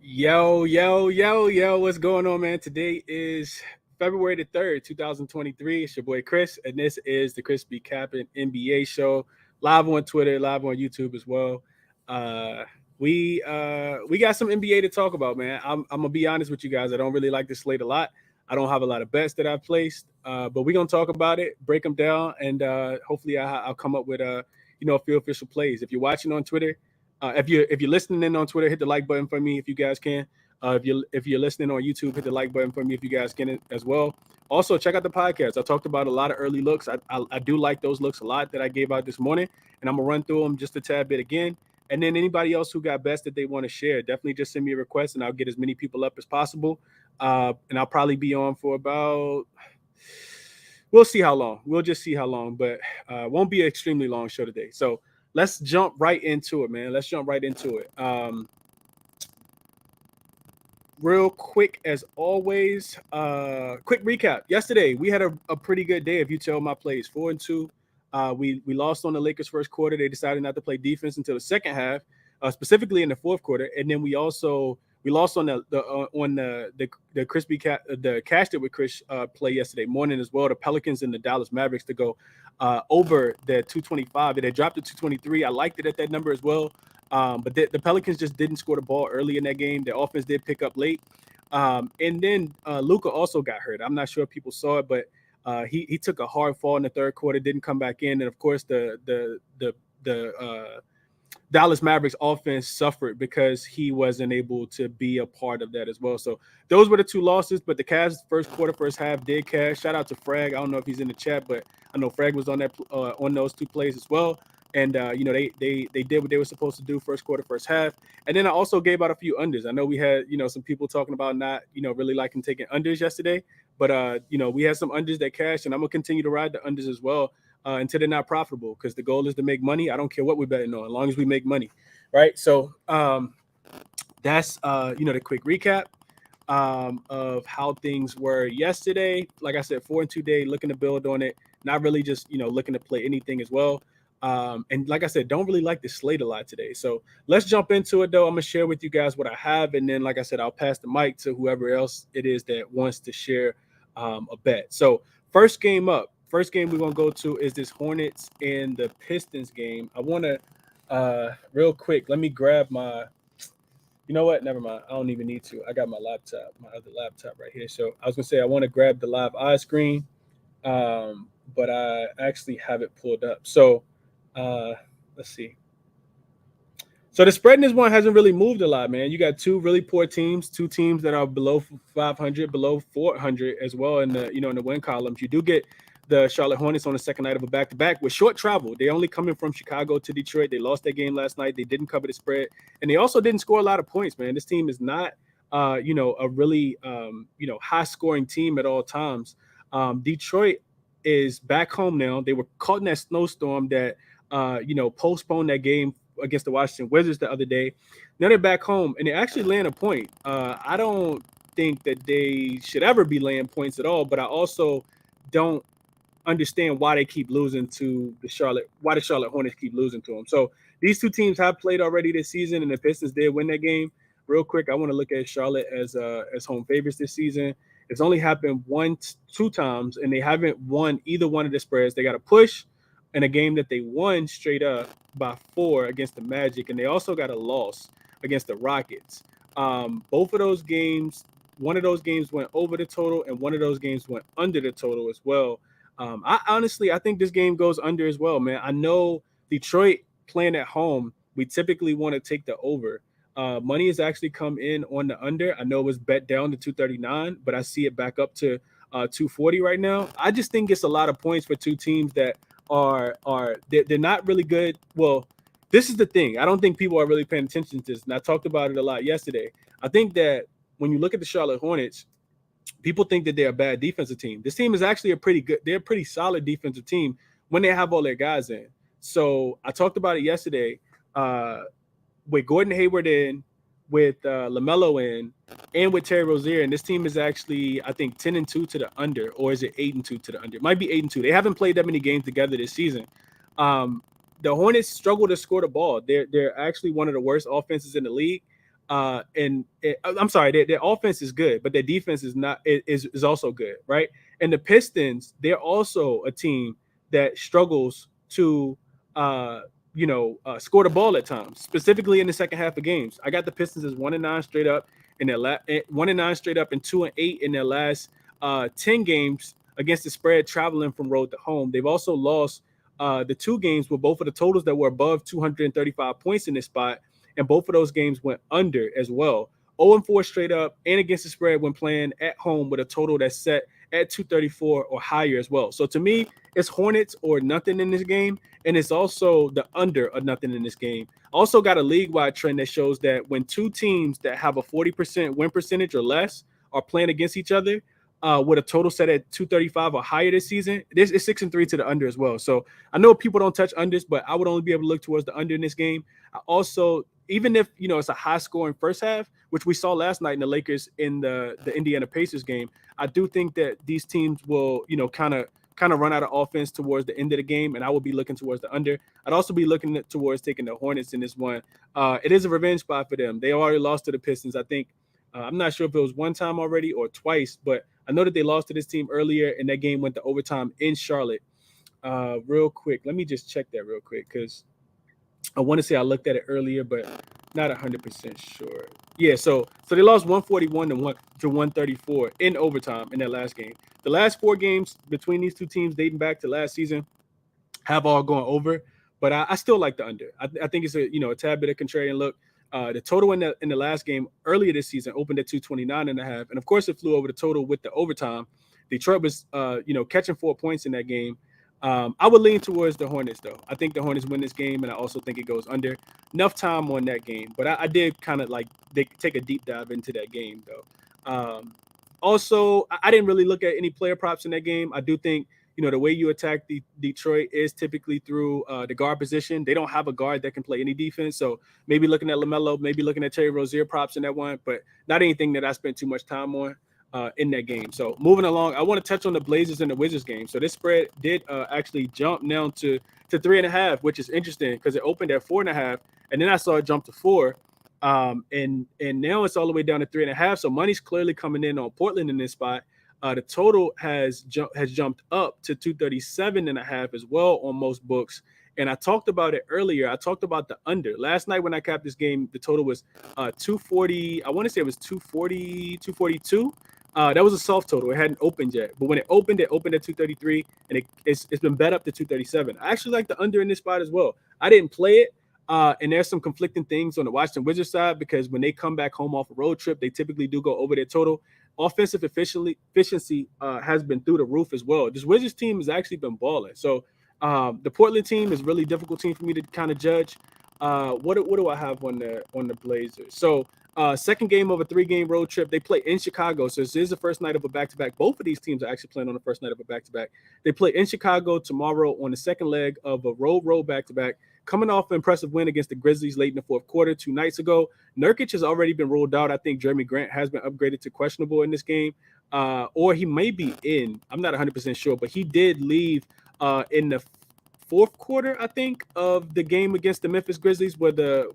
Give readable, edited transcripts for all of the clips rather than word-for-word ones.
Yo, what's going on, man? Today is February the 3rd, 2023. It's your boy Chris, and this is the ChrisBeCappinn NBA show, live on Twitter, live on YouTube as well. Uh, we got some NBA to talk about, man. I'm gonna be honest with you guys. I don't really like this slate a lot. I don't have a lot of bets that I've placed, but we're gonna talk about it, break them down, and hopefully I'll come up with a few official plays. If you're watching on Twitter, if you're listening in on Twitter, hit the like button for me if you guys can. If you're listening on YouTube, hit the like button for me if you guys can as well. Also, check out the podcast. I talked about a lot of early looks. I do like those looks a lot that I gave out this morning, and I'm gonna run through them just a tad bit again. And then anybody else who got best that they want to share, definitely just send me a request, and I'll get as many people up as possible. And I'll probably be on for about. We'll see how long. We'll just see how long, but won't be an extremely long show today. So let's jump right into it, man. Let's jump right into it. Real quick, as always, quick recap. Yesterday, we had a pretty good day. If you tell my plays 4-2, we lost on the Lakers first quarter. They decided not to play defense until the second half, specifically in the fourth quarter. And then we lost on the the cash that with Chris play yesterday morning as well. The Pelicans and the Dallas Mavericks to go over the 225. They dropped to 223. I liked it at that number as well. But the Pelicans just didn't score the ball early in that game. The offense did pick up late. And then Luka also got hurt. I'm not sure if people saw it, but he took a hard fall in the third quarter, didn't come back in. And of course, the Dallas Mavericks offense suffered because he wasn't able to be a part of that as well. So those were the two losses, but the Cavs first quarter, first half did cash. Shout out to Frag. I don't know if he's in the chat, but I know Frag was on those two plays as well. And they did what they were supposed to do first quarter, first half. And then I also gave out a few unders. I know we had some people talking about not really liking taking unders yesterday, but we had some unders that cashed, and I'm gonna continue to ride the unders as well until they're not profitable, because the goal is to make money. I don't care what we're betting on, as long as we make money, right? So that's the quick recap of how things were yesterday. Like I said, 4-2 day, looking to build on it. Not really just looking to play anything as well. And like I said, don't really like the slate a lot today. So let's jump into it, though. I'm going to share with you guys what I have. And then, like I said, I'll pass the mic to whoever else it is that wants to share a bet. So first game we're going to go to is this Hornets and the Pistons game. I want to, real quick, let me grab my, you know what? Never mind. I don't even need to. I got my other laptop right here. So I was going to say I want to grab the live eye screen, but I actually have it pulled up. So, let's see. So the spread in this one hasn't really moved a lot, man. You got two really poor teams, two teams that are below 500, below 400 as well in the in the win columns. You do get the Charlotte Hornets on the second night of a back-to-back with short travel. They only coming from Chicago to Detroit. They lost that game last night. They didn't cover the spread, and they also didn't score a lot of points, man. This team is not a really high-scoring team at all times. Detroit is back home now. They were caught in that snowstorm that postponed that game against the Washington Wizards the other day. Now they're back home, and they actually land a point. I don't think that they should ever be laying points at all, but I also don't understand why they keep losing to the Charlotte Hornets keep losing to them. So these two teams have played already this season, and the Pistons did win that game. Real quick, I want to look at Charlotte as home favorites this season. It's only happened two times, and they haven't won either one of the spreads. They got a push in a game that they won straight up by 4 against the Magic, and they also got a loss against the Rockets. Both of those games, one of those games went over the total, and one of those games went under the total as well. I think this game goes under as well, man. I know Detroit playing at home, we typically want to take the over. Money has actually come in on the under. I know it was bet down to 239, but I see it back up to 240 right now. I just think it's a lot of points for two teams that they're not really good. Well, this is the thing. I don't think people are really paying attention to this, and I talked about it a lot yesterday. I think that when you look at the Charlotte Hornets, people think that they're a bad defensive team. This team is actually they're a pretty solid defensive team when they have all their guys in. So I talked about it yesterday with Gordon Hayward in, with LaMelo in, and with Terry Rozier. And this team is actually, I think, 10-2 to the under, or is it 8-2 to the under? It might be 8-2. They haven't played that many games together this season. The Hornets struggle to score the ball. They're actually one of the worst offenses in the league. I'm sorry, their offense is good, but their defense is not is also good, right? And the Pistons, they're also a team that struggles to score the ball at times, specifically in the second half of games. I got the Pistons as 1-9 straight up in their 1-9 straight up and 2-8 in their last 10 games against the spread, traveling from road to home. They've also lost the two games with both of the totals that were above 235 points in this spot, and both of those games went under as well. 0-4 straight up and against the spread when playing at home with a total that's set at 234 or higher as well. So to me, it's Hornets or nothing in this game, and it's also the under or nothing in this game. Also got a league-wide trend that shows that when two teams that have a 40% win percentage or less are playing against each other, with a total set at 235 or higher this season, this is 6-3 to the under as well. So I know people don't touch unders, but I would only be able to look towards the under in this game. I also, even if it's a high scoring first half, which we saw last night in the Lakers in the Indiana Pacers game, I do think that these teams will kind of run out of offense towards the end of the game, and I will be looking towards the under. I'd also be looking towards taking the Hornets in this one. It is a revenge spot for them. They already lost to the Pistons. I think I'm not sure if it was one time already or twice, but I know that they lost to this team earlier, and that game went to overtime in Charlotte. Real quick, let me just check that real quick because I want to say I looked at it earlier, but not 100% sure. Yeah, so they lost 141 to 134 in overtime in that last game. The last four games between these two teams, dating back to last season, have all gone over, but I still like the under. I think it's a tad bit of contrarian look. The total in the last game earlier this season opened at 229.5, and of course it flew over the total with the overtime. Detroit was catching 4 points in that game. I would lean towards the Hornets though. I think the Hornets win this game, and I also think it goes under. Enough time on that game, but I did kind of take a deep dive into that game though. Also, I didn't really look at any player props in that game. I do think the way you attack Detroit is typically through the guard position. They don't have a guard that can play any defense. So maybe looking at LaMelo, maybe looking at Terry Rozier props in that one, but not anything that I spent too much time on in that game. So moving along, I want to touch on the Blazers and the Wizards game. So this spread did actually jump down to 3.5, which is interesting because it opened at 4.5, and then I saw it jump to 4. And now it's all the way down to 3.5. So money's clearly coming in on Portland in this spot. The total has jumped up to 237.5 as well on most books. And I talked about it earlier. I talked about the under. Last night when I capped this game, the total was 240. I want to say it was 240, 242. That was a soft total. It hadn't opened yet. But when it opened at 233, and it's been bet up to 237. I actually like the under in this spot as well. I didn't play it. And there's some conflicting things on the Washington Wizards side because when they come back home off a road trip, they typically do go over their total. Offensive efficiency has been through the roof as well. This Wizards team has actually been balling. So the Portland team is really a difficult team for me to kind of judge. What do I have on the Blazers? So second game of a 3-game road trip. They play in Chicago. So this is the first night of a back-to-back. Both of these teams are actually playing on the first night of a back-to-back. They play in Chicago tomorrow on the second leg of a road back-to-back. Coming off an impressive win against the Grizzlies late in the fourth quarter 2 nights ago. Nurkic has already been ruled out. I think Jeremy Grant has been upgraded to questionable in this game. Or he may be in. I'm not 100% sure, but he did leave in the fourth quarter, I think, of the game against the Memphis Grizzlies with a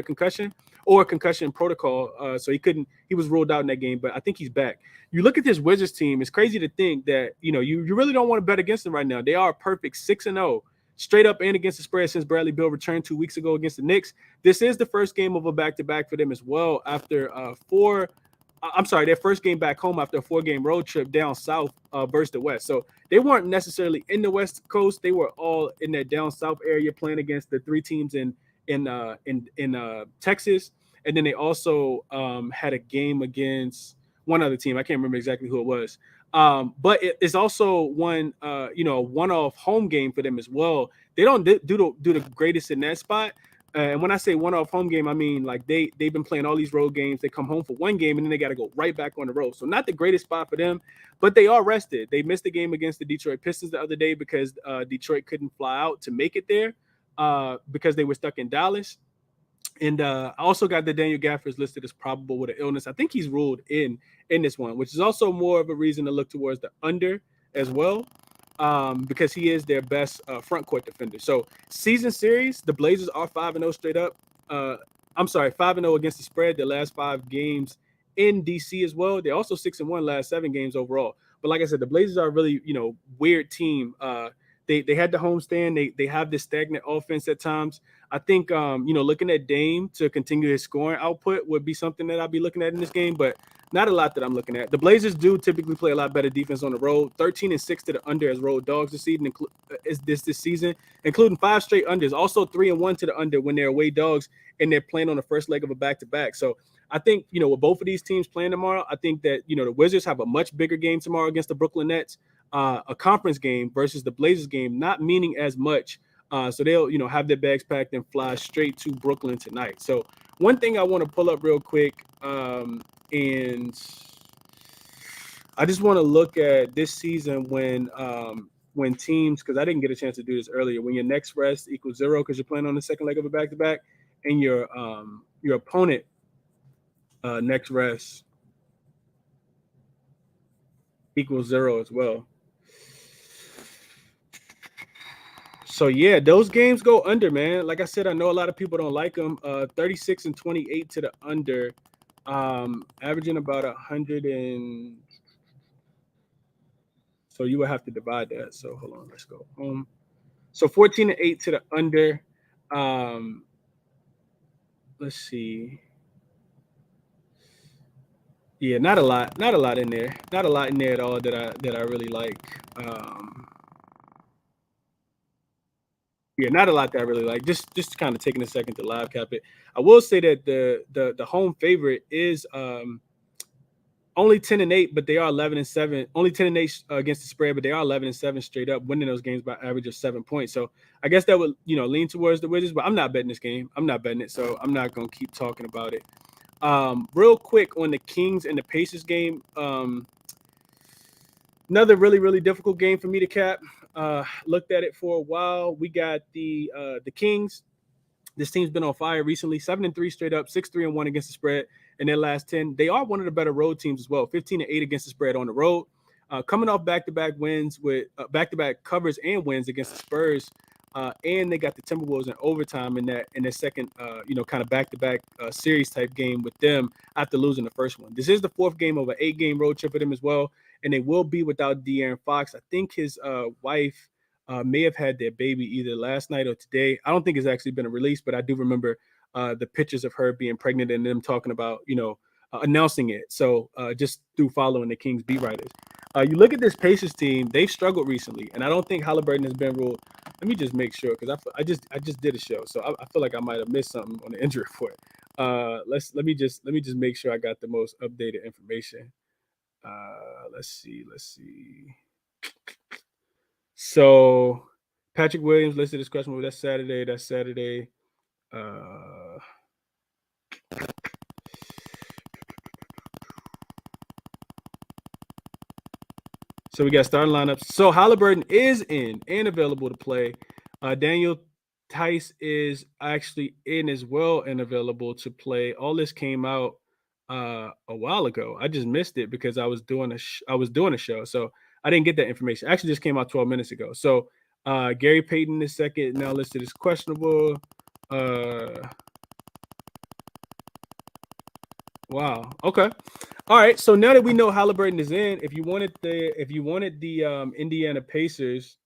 concussion or a concussion protocol. So he was ruled out in that game, but I think he's back. You look at this Wizards team, it's crazy to think that, you really don't want to bet against them right now. They are a perfect 6-0. Straight up and against the spread since Bradley Beal returned 2 weeks ago against the Knicks. This is the first game of a back-to-back for them as well after their first game back home after a 4-game road trip down south versus the West. So they weren't necessarily in the West Coast. They were all in that down south area playing against the 3 teams in Texas. And then they also had a game against one other team. I can't remember exactly who it was. But it's also one-off home game for them as well. They don't do the greatest in that spot. And when I say one-off home game, I mean like they've been playing all these road games. They come home for one game and then they got to go right back on the road. So not the greatest spot for them, but they are rested. They missed the game against the Detroit Pistons the other day because Detroit couldn't fly out to make it there because they were stuck in Dallas. And I also got the Daniel Gafford listed as probable with an illness. I think he's ruled in this one, which is also more of a reason to look towards the under as well, because he is their best front court defender. So season series, the Blazers are 5-0 straight up. I'm sorry, 5-0 against the spread the last 5 games in DC as well. They're also 6-1 last 7 games overall. But like I said, the Blazers are a really, weird team. They had the homestand. They have this stagnant offense at times. I think looking at Dame to continue his scoring output would be something that I'll be looking at in this game, but not a lot that I'm looking at. The Blazers do typically play a lot better defense on the road. 13-6 to the under as road dogs this season, this season, including 5 straight unders. Also 3-1 to the under when they're away dogs and they're playing on the first leg of a back-to-back. So I think, with both of these teams playing tomorrow, I think that, the Wizards have a much bigger game tomorrow against the Brooklyn Nets, a conference game versus the Blazers game, not meaning as much. So they'll, have their bags packed and fly straight to Brooklyn tonight. So one thing I want to pull up real quick, and I just want to look at this season when teams, because I didn't get a chance to do this earlier, when your next rest equals 0 because you're playing on the second leg of a back-to-back, and your opponent next rest equals 0 as well. So yeah, those games go under, man. Like I said, I know a lot of people don't like them. 36 and 28 to the under, averaging about 100 and. So you would have to divide that. So hold on, let's go. So 14 and 8 to the under. Let's see. Yeah, not a lot in there. Not a lot in there at all that I really like. Yeah, not a lot that I really like. Just kind of taking a second to live cap it. I will say that the home favorite is only 10 and 8, but they are 11 and 7. Only 10 and 8 against the spread, but they are 11 and 7 straight up, winning those games by average of 7 points. So I guess that would lean towards the Wizards, but I'm not betting this game. I'm not betting it, so I'm not gonna keep talking about it. Real quick on the Kings and the Pacers game. Another really, really difficult game for me to cap. Looked at it for a while. We got the Kings. This team's been on fire recently. 7-3 straight up, 6-3-1 against the spread in their last 10. They are one of the better road teams as well. 15-8 against the spread on the road. Coming off back-to-back wins with back-to-back covers and wins against the Spurs. And they got the Timberwolves in overtime in their second, kind of back-to-back series type game with them after losing the first one. This is the 4th game of an 8-game road trip for them as well, and they will be without De'Aaron Fox. I think his wife may have had their baby either last night or today. I don't think it's actually been released, but I do remember the pictures of her being pregnant and them talking about, announcing it. So just through following the Kings beat writers. You look at this Pacers team, they've struggled recently, and I don't think Halliburton has been ruled. Let me just make sure, because I just did a show, so I feel like I might have missed something on the injury report. Let me just make sure I got the most updated information. Let's see. So Patrick Williams listed as questionable. That's Saturday. So we got starting lineups. So Halliburton is in and available to play. Daniel Tice is actually in as well and available to play. All this came out a while ago. I just missed it because I was doing a show, so I didn't get that information. Actually, just came out 12 minutes ago. So Gary Payton is second, now listed as questionable. Wow. Okay. All right. So now that we know Halliburton is in, if you wanted the Indiana Pacers,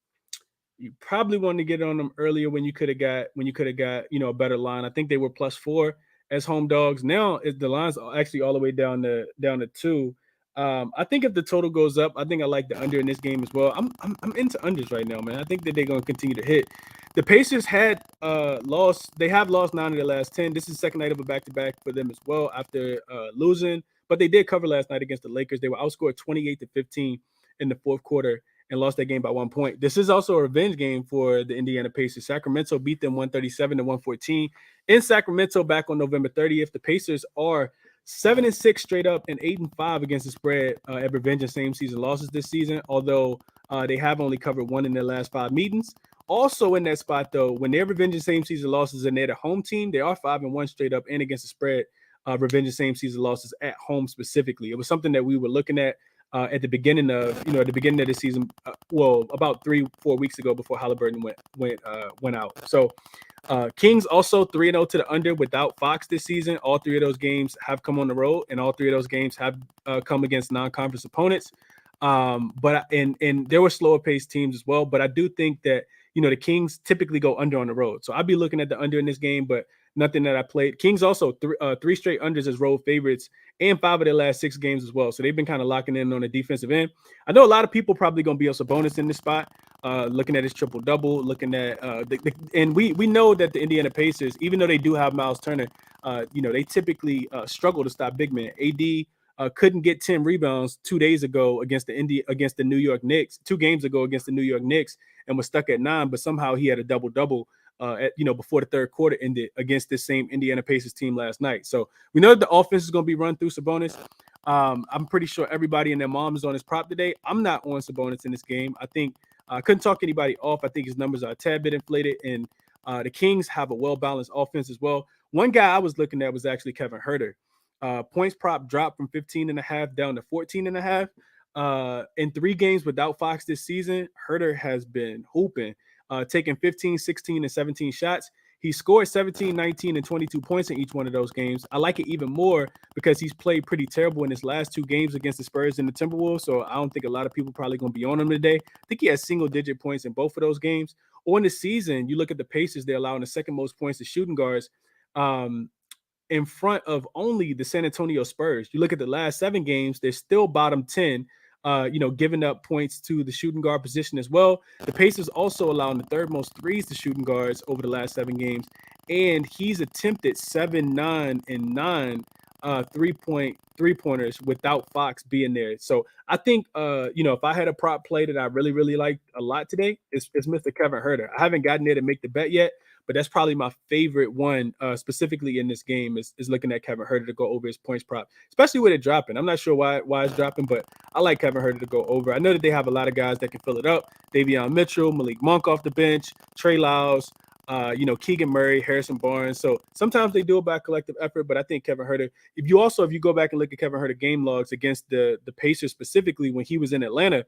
you probably wanted to get on them earlier when you could have got a better line. I think they were +4 as home dogs. Now the line's actually all the way down to 2. I think if the total goes up, I think I like the under in this game as well. I'm into unders right now, man. I think that they're going to continue to hit. The Pacers had lost. They have lost 9 of their last 10. This is the second night of a back-to-back for them as well after losing. But they did cover last night against the Lakers. They were outscored 28-15 in the fourth quarter and lost that game by 1 point. This is also a revenge game for the Indiana Pacers. Sacramento beat them 137-114 in Sacramento back on November 30th. The Pacers are 7-6 straight up and 8-5 against the spread at revenge and same season losses this season, although they have only covered 1 in their last 5 meetings. Also in that spot, though, when they're revenge and same season losses and they're the home team, they are 5-1 straight up and against the spread, revenge and same season losses at home specifically. It was something that we were looking at the beginning of the season, about 3-4 weeks ago before Halliburton went out. So Kings also 3-0 to the under without Fox this season. All three of those games have come on the road, and all three of those games have come against non-conference opponents. But there were slower paced teams as well. But I do think that the Kings typically go under on the road, so I'd be looking at the under in this game. But nothing that I played. Kings also three straight unders as road favorites, and 5 of their last 6 games as well. So they've been kind of locking in on the defensive end. I know a lot of people probably going to be on Sabonis in this spot. Looking at his triple double, looking at and we know that the Indiana Pacers, even though they do have Miles Turner, they typically struggle to stop big men. AD couldn't get 10 rebounds 2 days ago against the New York Knicks, 2 games ago against the New York Knicks, and was stuck at 9. But somehow he had a double double before the third quarter ended against this same Indiana Pacers team last night. So we know that the offense is going to be run through Sabonis. I'm pretty sure everybody and their mom is on his prop today. I'm not on Sabonis in this game. I think I couldn't talk anybody off. I think his numbers are a tad bit inflated, and the Kings have a well-balanced offense as well. One guy I was looking at was actually Kevin Huerter. Points prop dropped from 15.5 down to 14.5. In 3 games without Fox this season, Huerter has been hooping, taking 15, 16, and 17 shots. He scored 17, 19, and 22 points in each one of those games. I like it even more because he's played pretty terrible in his last 2 games against the Spurs and the Timberwolves, so I don't think a lot of people probably going to be on him today. I think he has single-digit points in both of those games. On the season, you look at the Pacers, they're allowing the second most points to shooting guards in front of only the San Antonio Spurs. You look at the last 7 games, they're still bottom 10, giving up points to the shooting guard position as well. The Pacers also allowing the 3rd most threes to shooting guards over the last 7 games. And he's attempted 7, 9, and 9 three-pointers without Fox being there. So I think, if I had a prop play that I really, really liked a lot today, it's Mr. Kevin Huerter. I haven't gotten there to make the bet yet, but that's probably my favorite one, specifically in this game, is looking at Kevin Huerter to go over his points prop, especially with it dropping. I'm not sure why it's dropping, but I like Kevin Huerter to go over. I know that they have a lot of guys that can fill it up. Davion Mitchell, Malik Monk off the bench, Trey Lyles, Keegan Murray, Harrison Barnes. So sometimes they do it by collective effort, but I think Kevin Huerter, if you go back and look at Kevin Huerter game logs against the Pacers, specifically when he was in Atlanta,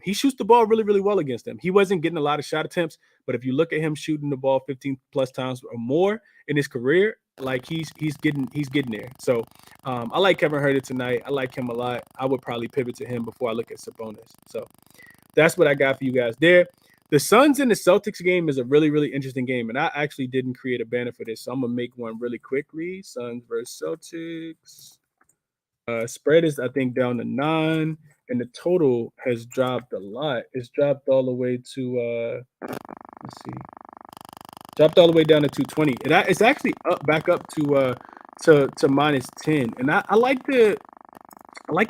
he shoots the ball really, really well against them. He wasn't getting a lot of shot attempts, but if you look at him shooting the ball 15 plus times or more in his career, like he's getting there. So I like Kevin Huerter tonight. I like him a lot. I would probably pivot to him before I look at Sabonis. So that's what I got for you guys there. The Suns and the Celtics game is a really, really interesting game, and I actually didn't create a banner for this, so I'm going to make one really quickly. Suns versus Celtics. Spread is, I think, down to 9, and the total has dropped a lot. It's dropped all the way to, dropped all the way down to 220. And it's actually back up to minus 10. And I like the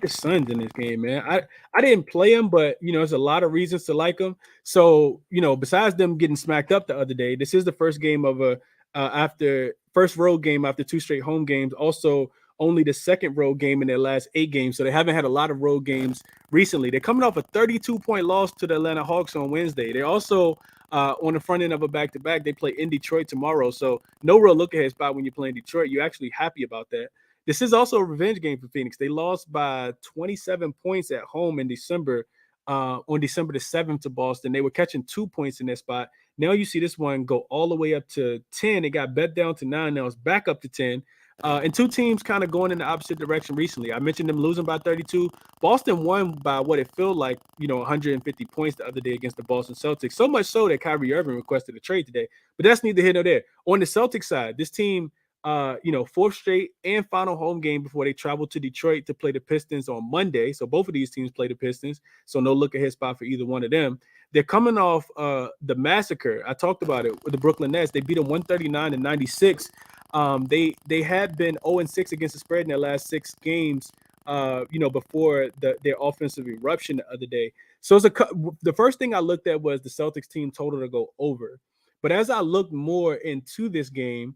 Suns in this game, man. I didn't play them, but there's a lot of reasons to like them. So besides them getting smacked up the other day, this is the first game of first road game after 2 straight home games. Also, only the second road game in their last 8 games, so they haven't had a lot of road games recently. They're coming off a 32-point loss to the Atlanta Hawks on Wednesday. They're also on the front end of a back-to-back. They play in Detroit tomorrow, so no real look-ahead spot when you're playing Detroit. You're actually happy about that. This is also a revenge game for Phoenix. They lost by 27 points at home in December, on December the 7th to Boston. They were catching 2 points in that spot. Now you see this one go all the way up to 10. It got bet down to 9. Now it's back up to 10. And 2 teams kind of going in the opposite direction recently. I mentioned them losing by 32. Boston won by what it felt like, 150 points the other day against the Boston Celtics. So much so that Kyrie Irving requested a trade today. But that's neither here nor there. On the Celtics side, this team, 4th straight and final home game before they travel to Detroit to play the Pistons on Monday. So both of these teams play the Pistons. So no look-ahead spot for either one of them. They're coming off the massacre. I talked about it with the Brooklyn Nets. They beat them 139-96. They had been 0-6 against the spread in their last 6 games, before their offensive eruption the other day. So the first thing I looked at was the Celtics team total to go over. But as I looked more into this game,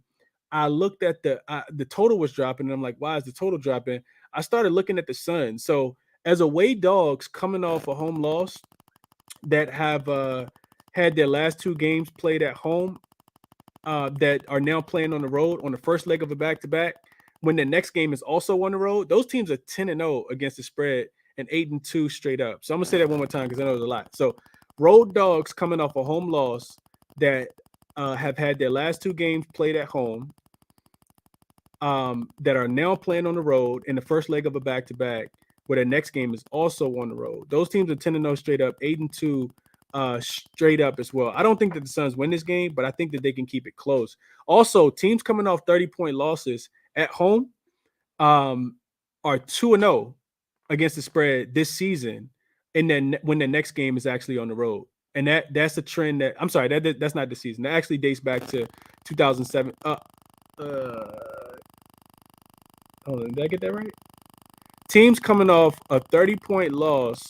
I looked at the total was dropping, and I'm like, why is the total dropping? I started looking at the Suns. So as away dogs coming off a home loss that have had their last 2 games played at home, that are now playing on the road on the first leg of a back-to-back, when the next game is also on the road, those teams are 10-0 against the spread and 8-2 straight up. So I'm going to say that one more time because I know there's a lot. So road dogs coming off a home loss that have had their last 2 games played at home, that are now playing on the road in the first leg of a back-to-back, where their next game is also on the road. Those teams are 10-0 straight up, 8-2 straight up as well. I don't think that the Suns win this game, but I think that they can keep it close. Also, teams coming off 30-point losses at home are 2-0 against the spread this season, and then when the next game is actually on the road. And that's a trend that, I'm sorry, that's not the season. That actually dates back to 2007. Hold on, did I get that right? Teams coming off a 30-point loss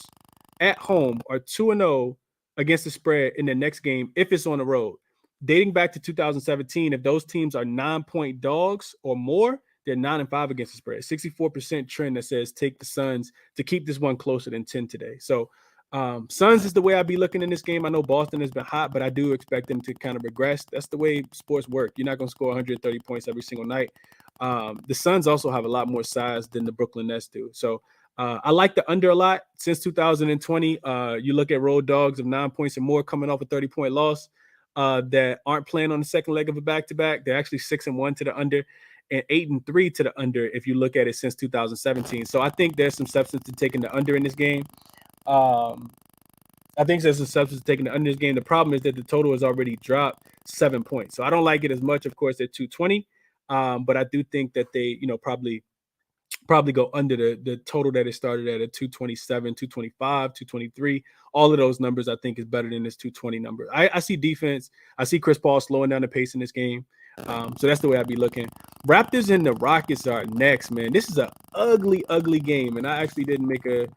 at home are 2-0 against the spread in the next game if it's on the road. Dating back to 2017, if those teams are 9-point dogs or more, they're 9-5 against the spread. 64% trend that says take the Suns to keep this one closer than 10 today. So Suns is the way I'd be looking in this game. I know Boston has been hot, but I do expect them to kind of regress. That's the way sports work. You're not going to score 130 points every single night. The Suns also have a lot more size than the Brooklyn Nets do. So I like the under a lot. Since 2020, you look at road dogs of 9 points or more coming off a 30-point loss that aren't playing on the second leg of a back-to-back. They're actually 6-1 to the under and 8-3 to the under if you look at it since 2017. So I think there's some substance to taking the under in this game. I think there's some substance to taking the under in this game. The problem is that the total has already dropped 7 points. So I don't like it as much, of course, at 220. But I do think that they, probably go under the total that it started at 227, 225, 223. All of those numbers I think is better than this 220 number. I see defense. I see Chris Paul slowing down the pace in this game. So that's the way I'd be looking. Raptors and the Rockets are next, man. This is an ugly, ugly game, and I actually didn't make a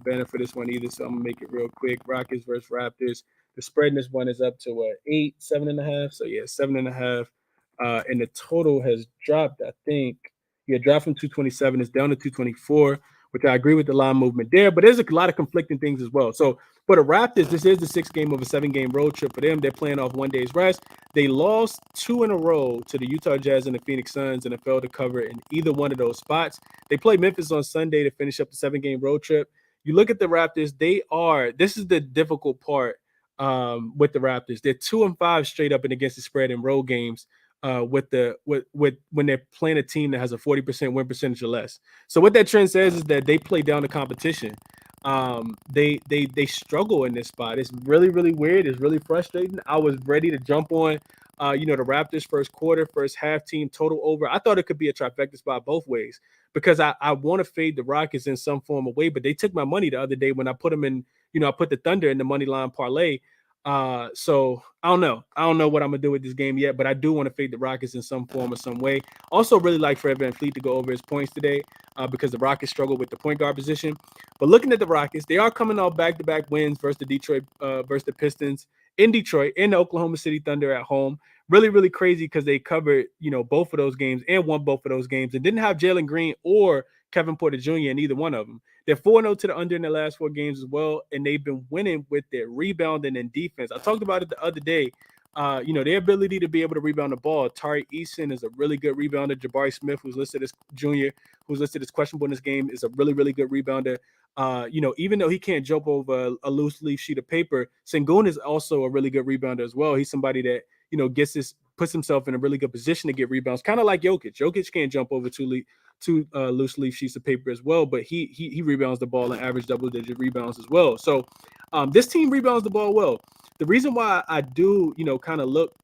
banner for this one either, so I'm gonna make it real quick. Rockets versus Raptors. The spread in this one is up to 7.5. So yeah, 7.5. And the total has dropped, I think. Yeah, dropped from 227. It's down to 224, which I agree with the line movement there. But there's a lot of conflicting things as well. So for the Raptors, this is the 6th game of a 7-game road trip for them. They're playing off 1 day's rest. They lost 2 in a row to the Utah Jazz and the Phoenix Suns and failed to cover in either one of those spots. They play Memphis on Sunday to finish up the 7-game road trip. You look at the Raptors, this is the difficult part with the Raptors. They're 2-5 straight up and against the spread in road games. When they're playing a team that has a 40% win percentage or less. So what that trend says is that they play down the competition. They struggle in this spot. It's really, really weird. It's really frustrating. I was ready to jump on the Raptors first quarter, first half team total over. I thought it could be a trifecta spot both ways because I want to fade the Rockets in some form of way, but they took my money the other day when I put them in, I put the Thunder in the money line parlay. So I don't know. I don't know what I'm gonna do with this game yet, but I do want to fade the Rockets in some form or some way. Also, really like Fred VanVleet to go over his points today because the Rockets struggle with the point guard position. But looking at the Rockets, they are coming off back-to-back wins versus the Pistons in Detroit and the Oklahoma City Thunder at home. Really, really crazy because they covered, both of those games and won both of those games and didn't have Jalen Green or Kevin Porter Jr. in either one of them. They're 4-0 to the under in their last 4 games as well, and they've been winning with their rebounding and defense. I talked about it the other day. Their ability to be able to rebound the ball. Tari Eason is a really good rebounder. Jabari Smith, who's listed as junior, who's listed as questionable in this game, is a really, really good rebounder. Even though he can't jump over a loose leaf sheet of paper, Sengun is also a really good rebounder as well. He's somebody that, puts himself in a really good position to get rebounds, kind of like Jokic. Jokic can't jump over two loose leaf sheets of paper as well, but he rebounds the ball and average double-digit rebounds as well. So this team rebounds the ball well. The reason why I do, kind of look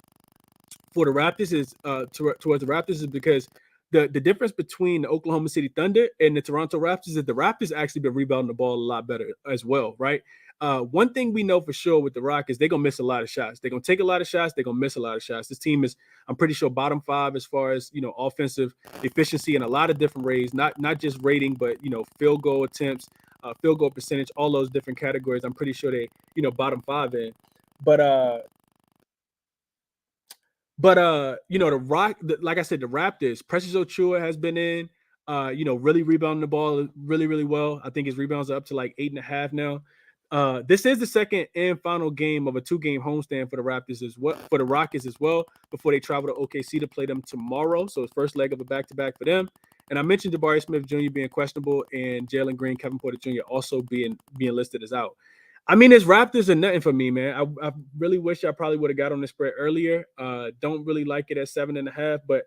for the Raptors is towards the Raptors is because the difference between the Oklahoma City Thunder and the Toronto Raptors is that the Raptors actually been rebounding the ball a lot better as well, right? One thing we know for sure with the Rockets, they're going to miss a lot of shots. They're going to take a lot of shots. They're going to miss a lot of shots. This team is, I'm pretty sure, bottom 5 as far as, offensive efficiency in a lot of different ways, not just rating, but, field goal attempts, field goal percentage, all those different categories. I'm pretty sure they, bottom 5 in. But like I said, the Raptors, Precious Achiuwa has been in, really rebounding the ball really, really well. I think his rebounds are up to like 8.5 now. This is the second and final game of a 2-game homestand for the Raptors as well, for the Rockets as well, before they travel to OKC to play them tomorrow. So it's first leg of a back-to-back for them. And I mentioned Jabari Smith Jr. being questionable and Jalen Green, Kevin Porter Jr. also being listed as out. I mean, it's Raptors are nothing for me, man. I really wish I probably would have got on the spread earlier. Don't really like it at 7.5, but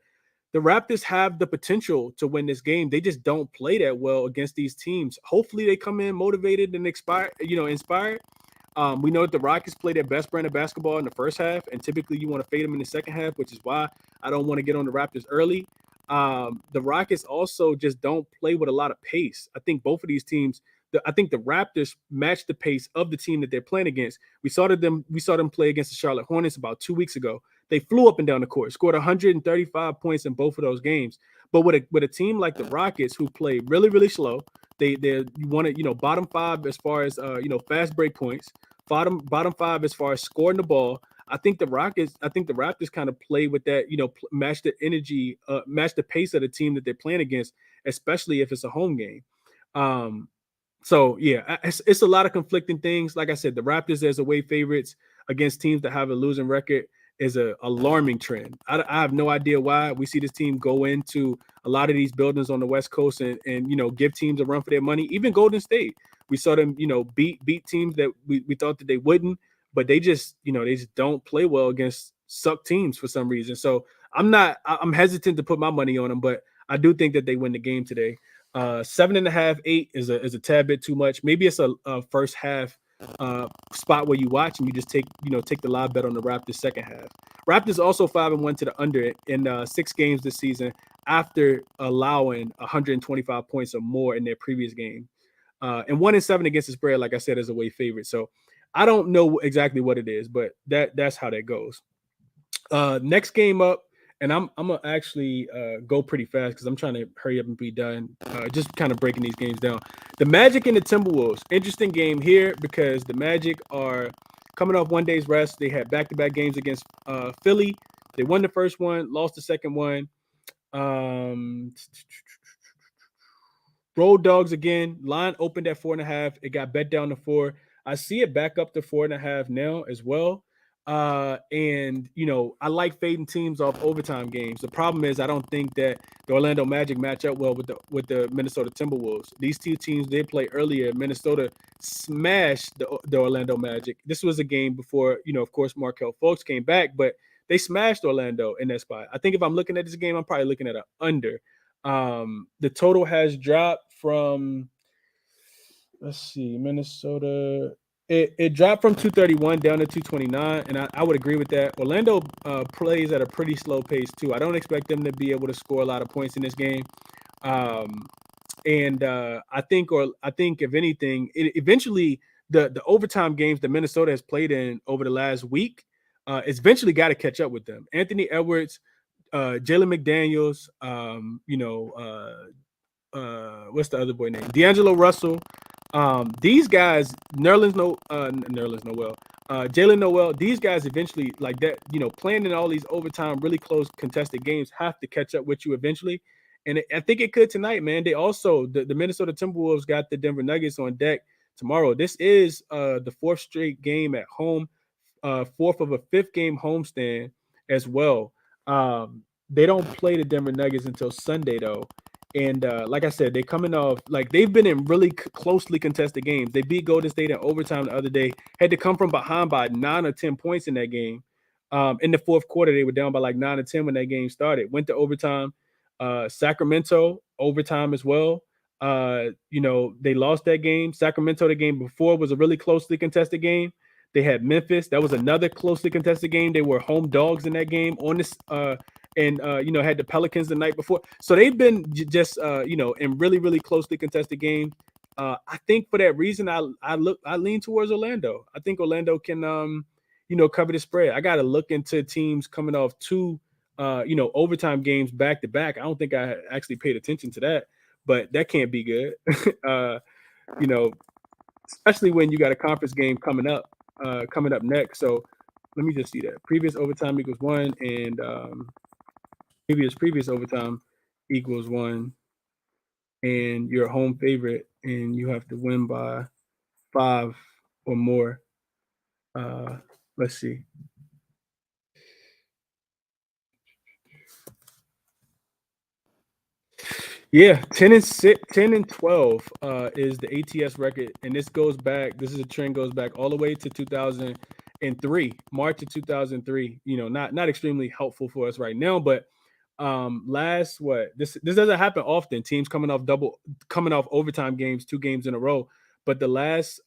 the Raptors have the potential to win this game. They just don't play that well against these teams. Hopefully, they come in motivated and inspired. We know that the Rockets play their best brand of basketball in the first half, and typically you want to fade them in the second half, which is why I don't want to get on the Raptors early. The Rockets also just don't play with a lot of pace. I think both of these teams. I think the Raptors match the pace of the team that they're playing against. We saw them play against the Charlotte Hornets about 2 weeks ago. They flew up and down the court, scored 135 points in both of those games. But with a team like the Rockets, who play really really slow, you want to bottom five as far as fast break points, bottom five as far as scoring the ball. I think the Raptors kind of play with that, match the energy, match the pace of the team that they're playing against, especially if it's a home game. So yeah, it's a lot of conflicting things. Like I said, the Raptors as away favorites against teams that have a losing record is a alarming trend. I have no idea why we see this team go into a lot of these buildings on the West Coast and give teams a run for their money. Even Golden State, we saw them beat teams that we thought that they wouldn't, but they just don't play well against suck teams for some reason. So I'm hesitant to put my money on them, but I do think that they win the game today. 7.5, 8 is a tad bit too much. Maybe it's a first half spot where you watch and you just take the live bet on the Raptors second half. Raptors also 5-1 to the under in 6 games this season after allowing 125 points or more in their previous game, and 1-7 against the spread. Like I said, is a way favorite. So I don't know exactly what it is, but that's how that goes. Next game up. And I'm gonna actually go pretty fast because I'm trying to hurry up and be done. Just kind of breaking these games down. The Magic and the Timberwolves. Interesting game here because the Magic are coming off 1 day's rest. They had back-to-back games against Philly. They won the first one, lost the second one. Road Dogs again. Line opened at 4.5. It got bet down to 4. I see it back up to 4.5 now as well. And I like fading teams off overtime games. The problem is I don't think that the Orlando Magic match up well with the Minnesota Timberwolves. These two teams they played earlier. Minnesota smashed the Orlando Magic. This was a game before, of course, Markelle Fultz came back, but they smashed Orlando in that spot. I think if I'm looking at this game, I'm probably looking at an under. The total has dropped from, let's see, Minnesota. It dropped from 231 down to 229, and I would agree with that. Orlando plays at a pretty slow pace too. I don't expect them to be able to score a lot of points in this game. And I think if anything, eventually the overtime games that Minnesota has played in over the last week, it's eventually got to catch up with them. Anthony Edwards, Jalen McDaniels, what's the other boy name? D'Angelo Russell. These guys, Nerlens Noel, Jalen Noel, these guys eventually, like that, playing in all these overtime, really close contested games have to catch up with you eventually. And I think it could tonight, man. They also, the Minnesota Timberwolves got the Denver Nuggets on deck tomorrow. This is the 4th straight game at home, 4th of a 5th game homestand as well. They don't play the Denver Nuggets until Sunday, though. And like I said, they're coming off, like they've been in really closely contested games. They beat Golden State in overtime the other day, had to come from behind by 9 or 10 points in that game. In the 4th quarter, they were down by like 9 or 10 when that game started. Went to overtime. Sacramento, overtime as well. They lost that game. Sacramento, the game before, was a really closely contested game. They had Memphis. That was another closely contested game. They were home dogs in that game on this and had the Pelicans the night before. So they've been just in really, really closely contested games. I think for that reason, I lean towards Orlando. I think Orlando can cover the spread. I got to look into teams coming off 2 overtime games back to back. I don't think I actually paid attention to that, but that can't be good. Especially when you got a conference game coming up next. So let me just see that. Previous overtime equals 1, and previous overtime equals 1, and you're a home favorite, and you have to win by 5 or more. Let's see. Yeah, 10-12 is the ATS record, and this goes back. This is a trend goes back all the way to 2003, March of 2003. Not extremely helpful for us right now, but last what this doesn't happen often. Teams coming off overtime games, 2 games in a row, but the last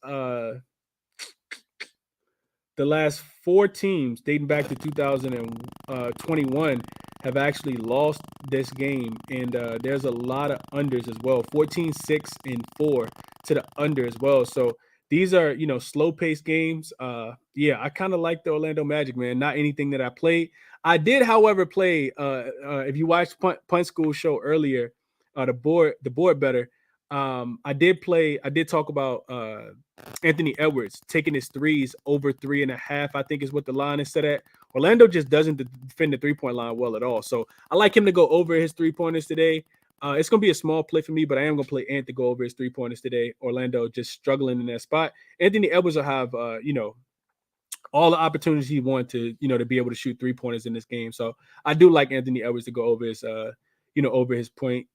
4 teams dating back to 2021 have actually lost this game, and there's a lot of unders as well. 14, 6, and 4 to the under as well. So these are slow paced games. Yeah, I kind of like the Orlando Magic, man. Not anything that I played. I did, however, play. If you watched Punt School show earlier, the board better. I did play. I did talk about Anthony Edwards taking his threes over 3.5, I think is what the line is set at. Orlando just doesn't defend the 3-point line well at all. So I like him to go over his 3-pointers today. It's going to be a small play for me, but I am going to play Ant to go over his 3-pointers today. Orlando just struggling in that spot. Anthony Edwards will have, all the opportunities he wanted to be able to shoot 3-pointers in this game. So I do like Anthony Edwards to go over his, over his 3-point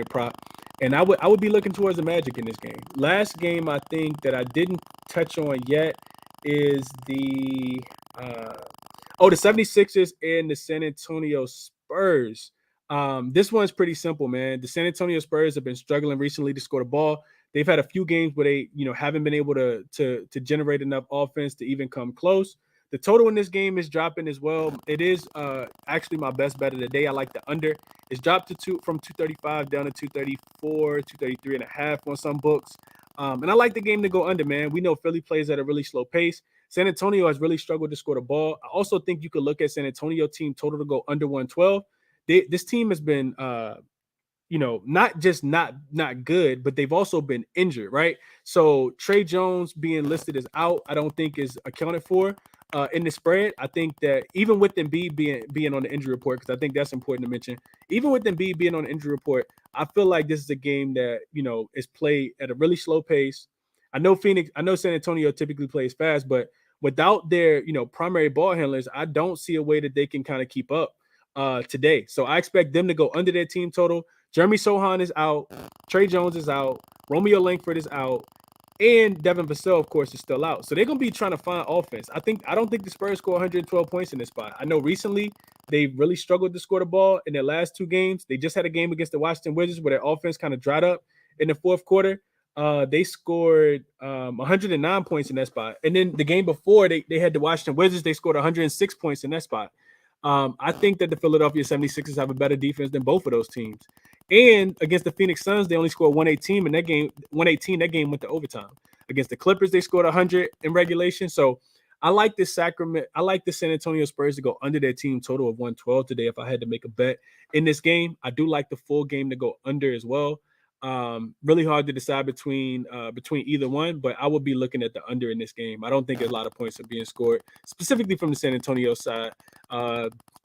prop. And I would be looking towards the Magic in this game. Last game I think that I didn't touch on yet is the 76ers and the San Antonio Spurs. This one's pretty simple, man. The San Antonio Spurs have been struggling recently to score the ball. They've had a few games where they, haven't been able to generate enough offense to even come close. The total in this game is dropping as well. It is actually my best bet of the day. I like the under. It's dropped from 235 down to 234, 233.5 on some books. And I like the game to go under, man. We know Philly plays at a really slow pace. San Antonio has really struggled to score the ball. I also think you could look at San Antonio team total to go under 112. This team has been not just not good, but they've also been injured, right? So Trey Jones being listed as out, I don't think is accounted for in the spread. I think that even with Embiid being on the injury report, because I think that's important to mention, even with Embiid being on the injury report, I feel like this is a game that is played at a really slow pace. I know San Antonio typically plays fast, but without their primary ball handlers, I don't see a way that they can kind of keep up today. So I expect them to go under their team total. Jeremy Sohan is out. Trey Jones is out. Romeo Langford is out. And Devin Vassell, of course, is still out. So they're going to be trying to find offense. I don't think the Spurs score 112 points in this spot. I know recently they really struggled to score the ball in their last 2 games. They just had a game against the Washington Wizards where their offense kind of dried up in the fourth quarter. They scored 109 points in that spot. And then the game before they had the Washington Wizards, they scored 106 points in that spot. I think that the Philadelphia 76ers have a better defense than both of those teams. And against the Phoenix Suns, they only scored 118 in that game. 118, that game went to overtime. Against the Clippers, they scored 100 in regulation. So I like this San Antonio Spurs to go under their team total of 112 today. If I had to make a bet in this game, I do like the full game to go under as well. Really hard to decide between either one, but I will be looking at the under in this game. I don't think a lot of points are being scored, specifically from the San Antonio side.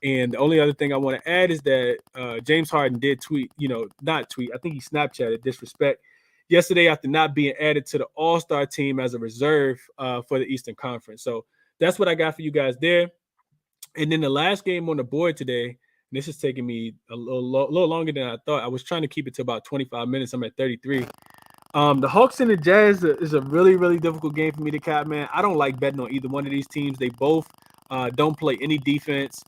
And the only other thing I want to add is that James Harden did tweet, not tweet. I think he Snapchatted disrespect yesterday after not being added to the All-Star team as a reserve for the Eastern Conference. So that's what I got for you guys there. And then the last game on the board today, this is taking me a little longer than I thought. I was trying to keep it to about 25 minutes. I'm at 33. The Hawks and the Jazz is a really, really difficult game for me to cap, man. I don't like betting on either one of these teams. They both don't play any defense.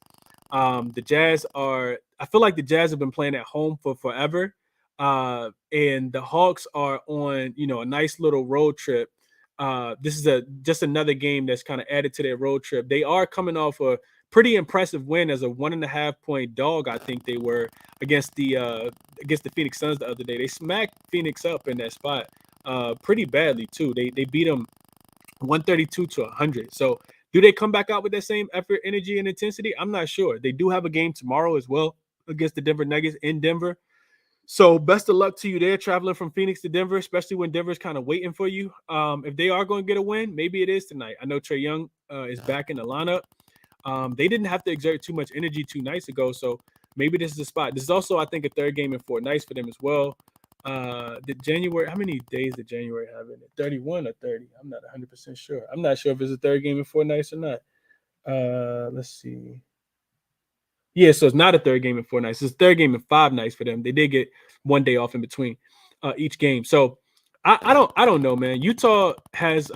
The Jazz I feel like the Jazz have been playing at home for forever. And the Hawks are on, a nice little road trip. This is just another game that's kind of added to their road trip. They are coming off a pretty impressive win as a 1.5-point dog. I think they were against the Phoenix Suns the other day. They smacked Phoenix up in that spot pretty badly too. They beat them 132 to 100. So do they come back out with that same effort, energy, and intensity? I'm not sure. They do have a game tomorrow as well against the Denver Nuggets in Denver. So best of luck to you there, traveling from Phoenix to Denver, especially when Denver's kind of waiting for you. If they are going to get a win, maybe it is tonight. I know Trae Young is back in the lineup. They didn't have to exert too much energy 2 nights ago, so maybe this is the spot. This is also, I think, a third game in 4 nights for them as well. How many days did January have in it? 31 or 30? I'm not 100% sure. I'm not sure if it's a third game in 4 nights or not. Let's see. Yeah, so it's not a third game in 4 nights. It's a third game in 5 nights for them. They did get one day off in between each game. So I don't know, man. Utah has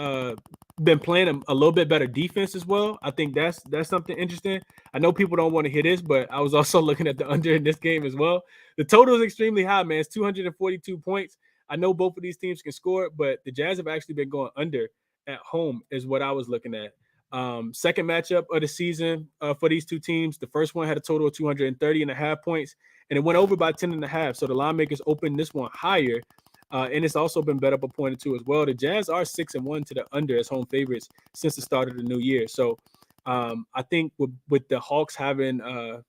been playing a little bit better defense as well. I think that's something interesting. I know people don't want to hear this, but I was also looking at the under in this game as well. The total is extremely high, man. It's 242 points. I know both of these teams can score, but the Jazz have actually been going under at home, is what I was looking at. Second matchup of the season for these two teams. The first one had a total of 230.5 points, and it went over by 10.5. So the line makers opened this one higher. And it's also been bet up a point or two as well. The Jazz are 6-1 to the under as home favorites since the start of the new year. So I think with the Hawks having a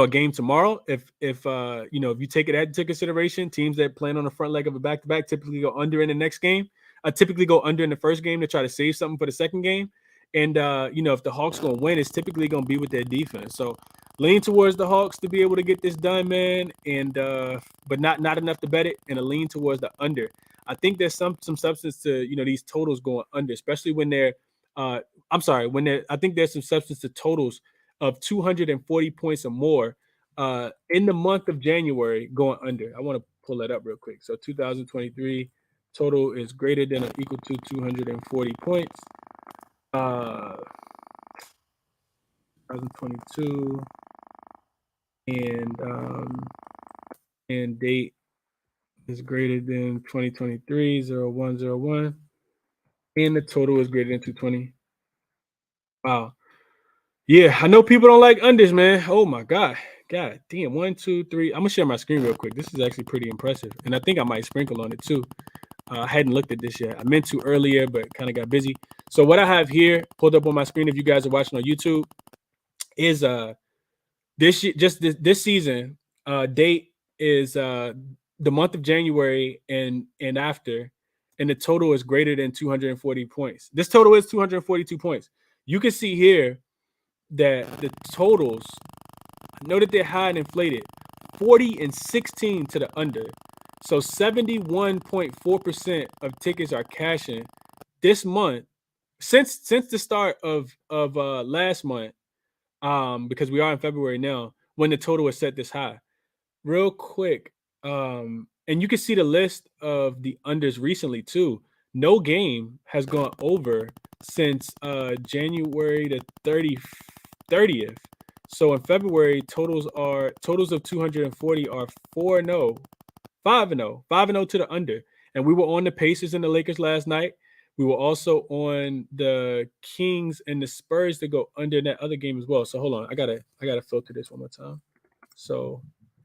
game tomorrow, if you take it into consideration, teams that plan on the front leg of a back-to-back typically go under in the next game. Typically go under in the first game to try to save something for the second game. And if the Hawks gonna win, it's typically gonna be with their defense. So lean towards the Hawks to be able to get this done, man. And but not enough to bet it, and a lean towards the under. I think there's some substance to these totals going under, especially when they're I think there's some substance to totals of 240 points or more in the month of January going under. I want to pull that up real quick. So 2023 total is greater than or equal to 240 points. 2022 and date is greater than 2023 0101, and the total is greater than 220. Wow. Yeah, I know people don't like unders, man. Oh my God. God damn. 1, 2, 3. I'm gonna share my screen real quick. This is actually pretty impressive. And I think I might sprinkle on it too. I hadn't looked at this yet. I meant to earlier, but kind of got busy. So what I have here pulled up on my screen, if you guys are watching on YouTube, is this season date is the month of January and after, and the total is greater than 240 points. This total is 242 points. You can see here that the totals, I know that they're high and inflated, 40 and 16 to the under. So 71.4% of tickets are cashing this month since the start of last month, because we are in February now, when the total is set this high. Real quick, and you can see the list of the unders recently too. No game has gone over since January the 30th. So in February, totals of 240 are 4-0, 5-0, 5-0 to the under. And we were on the Pacers and the Lakers last night. We were also on the Kings and the Spurs to go under in that other game as well. So hold on, I gotta filter this one more time. So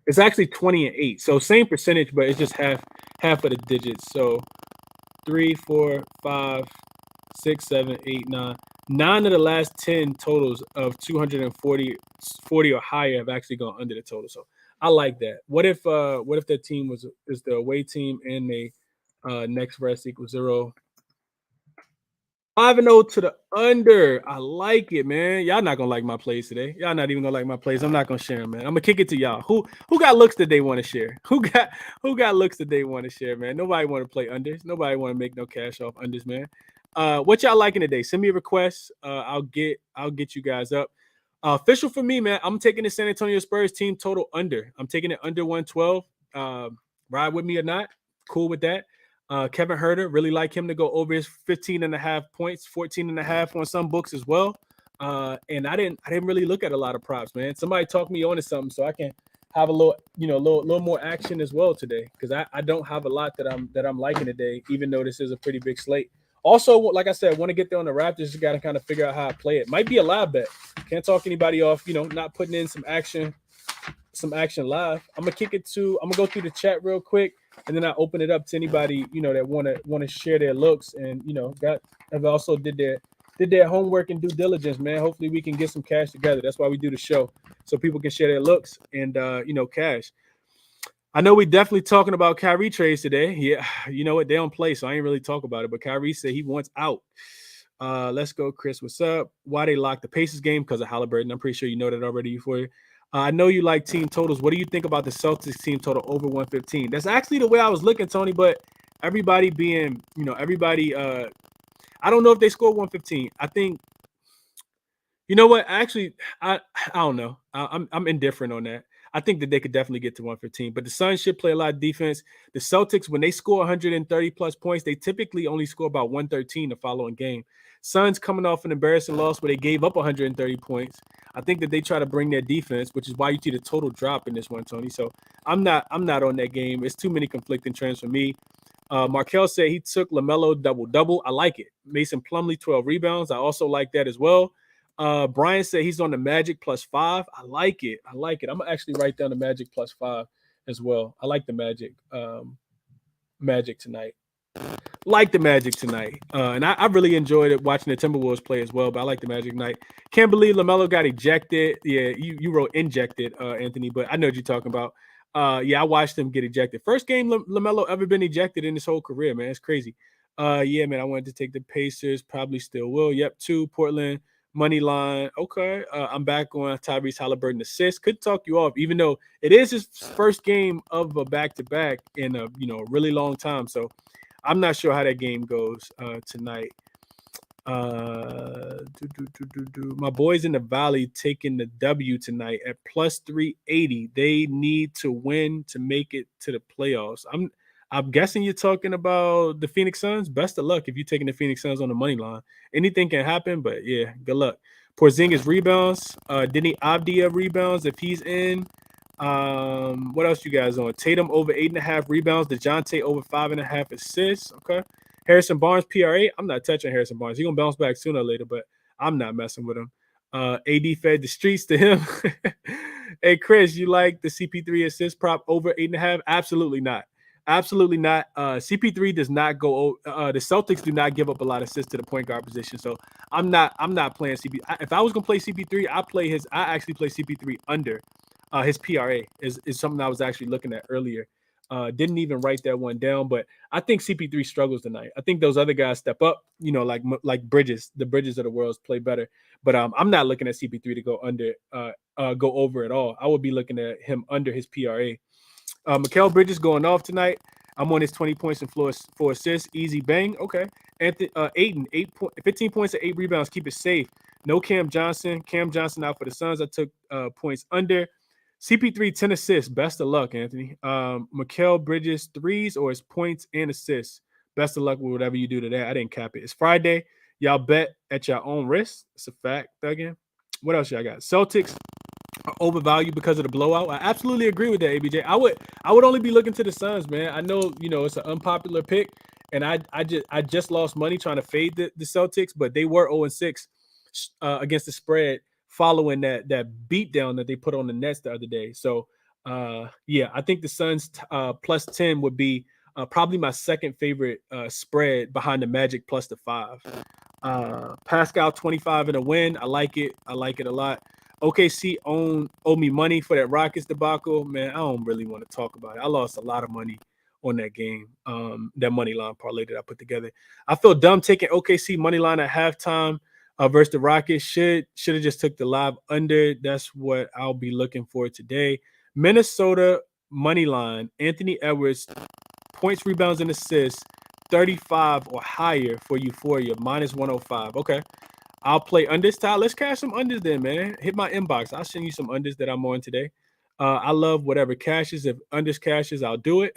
it's actually 20 and 8. So same percentage, but it's just half of the digits. So 3, 4, 5, 6, 7, 8, 9. 9 of the last 10 totals of 240 or higher have actually gone under the total. So I like that. What if their team is the away team and they next rest equals 0? 5-0 to the under. I like it, man. Y'all not gonna like my plays today. Y'all not even gonna like my plays. I'm not gonna share them, man. I'm gonna kick it to y'all. Who got looks that they want to share? Who got looks that they want to share, man? Nobody want to play unders. Nobody want to make no cash off unders, man. What y'all liking today? Send me a request. I'll get you guys up. Official for me, man. I'm taking the San Antonio Spurs team total under. I'm taking it under 112. Ride with me or not? Cool with that. Kevin Huerter, really like him to go over his 15.5 points, 14.5 on some books as well. And I didn't really look at a lot of props, man. Somebody talk me on to something so I can have a little more action as well today, because I don't have a lot that I'm liking today, even though this is a pretty big slate. Also, like I said, I want to get there on the Raptors. Just got to kind of figure out how I play it. Might be a live bet. Can't talk anybody off, not putting in some action live. I'm gonna go through the chat real quick, and then I open it up to anybody that want to share their looks, and have also did their homework and due diligence, man. Hopefully we can get some cash together. That's why we do the show, so people can share their looks and cash. I know we definitely talking about Kyrie trades today. Yeah, you know what? They don't play, so I ain't really talk about it. But Kyrie said he wants out. Let's go, Chris. What's up? Why they locked the Pacers game? Because of Halliburton. I'm pretty sure you know that already for you. I know you like team totals. What do you think about the Celtics team total over 115? That's actually the way I was looking, Tony, but everybody being, I don't know if they scored 115. I think You know what? Actually, I don't know. I'm indifferent on that. I think that they could definitely get to 115, but the Suns should play a lot of defense. The Celtics, when they score 130 plus points, they typically only score about 113 the following game. Suns coming off an embarrassing loss where they gave up 130 points. I think that they try to bring their defense, which is why you see the total drop in this one, Tony. So I'm not on that game. It's too many conflicting trends for me. Markel said he took LaMelo double. I like it. Mason Plumlee 12 rebounds. I also like that as well. Brian said he's on the Magic +5. I like it. I'm gonna actually write down the Magic +5 as well. I like the Magic. Magic tonight. Like the Magic tonight. And I really enjoyed it watching the Timberwolves play as well, but I like the Magic tonight. Can't believe LaMelo got ejected. Yeah, you wrote injected, Anthony, but I know what you're talking about. Yeah, I watched him get ejected. First game LaMelo ever been ejected in his whole career, man. It's crazy. Yeah, man, I wanted to take the Pacers. Probably still will. Yep, 2, Portland. Money line. Okay. I'm back on Tyrese Halliburton assist. Could talk you off, even though it is his first game of a back-to-back in a really long time. So I'm not sure how that game goes tonight. My boys in the Valley taking the W tonight at +380. They need to win to make it to the playoffs. I'm guessing you're talking about the Phoenix Suns. Best of luck if you're taking the Phoenix Suns on the money line. Anything can happen, but yeah, good luck. Porzingis rebounds. Denny Avdia rebounds if he's in. What else you guys on? Tatum over 8.5 rebounds. DeJounte over 5.5 assists. Okay. Harrison Barnes PRA. I'm not touching Harrison Barnes. He's gonna bounce back sooner or later, but I'm not messing with him. AD fed the streets to him. Hey Chris, you like the CP3 assist prop over 8.5? Absolutely not. Absolutely not. CP3 does not go. The Celtics do not give up a lot of assists to the point guard position, so I'm not playing CP. If I was gonna play CP3, I actually play CP3 under. His PRA is something I was actually looking at earlier. Didn't even write that one down, but I think CP3 struggles tonight. I think those other guys step up, like Bridges. The Bridges of the world play better. But I'm not looking at CP3 to go over at all. I would be looking at him under his PRA. Mikal Bridges going off tonight. I'm on his 20 points and 4 assists. Easy bang. Okay. Anthony Ayton, 15 points and 8 rebounds. Keep it safe. No Cam Johnson. Cam Johnson out for the Suns. I took points under. CP3, 10 assists. Best of luck, Anthony. Mikal Bridges, 3s or his points and assists. Best of luck with whatever you do today. I didn't cap it. It's Friday. Y'all bet at your own risk. It's a fact, again. What else y'all got? Celtics are overvalued because of the blowout. I absolutely agree with that, ABJ. I would only be looking to the Suns, man. I know, it's an unpopular pick, and I just lost money trying to fade the Celtics, but they were 0-6 against the spread following that beatdown that they put on the Nets the other day. So, yeah, I think the Suns +10 would be probably my second favorite spread behind the Magic +5. Pascal 25 in a win. I like it. I like it a lot. OKC owe me money for that Rockets debacle. Man, I don't really want to talk about it. I lost a lot of money on that game. That money line parlay that I put together. I feel dumb taking OKC money line at halftime versus the Rockets. Should have just took the live under. That's what I'll be looking for today. Minnesota money line. Anthony Edwards, points, rebounds, and assists, 35 or higher for Euphoria, -105. Okay. I'll play unders, Ty. Let's cash some unders then, man. Hit my inbox. I'll send you some unders that I'm on today. I love whatever cashes. If unders cashes, I'll do it.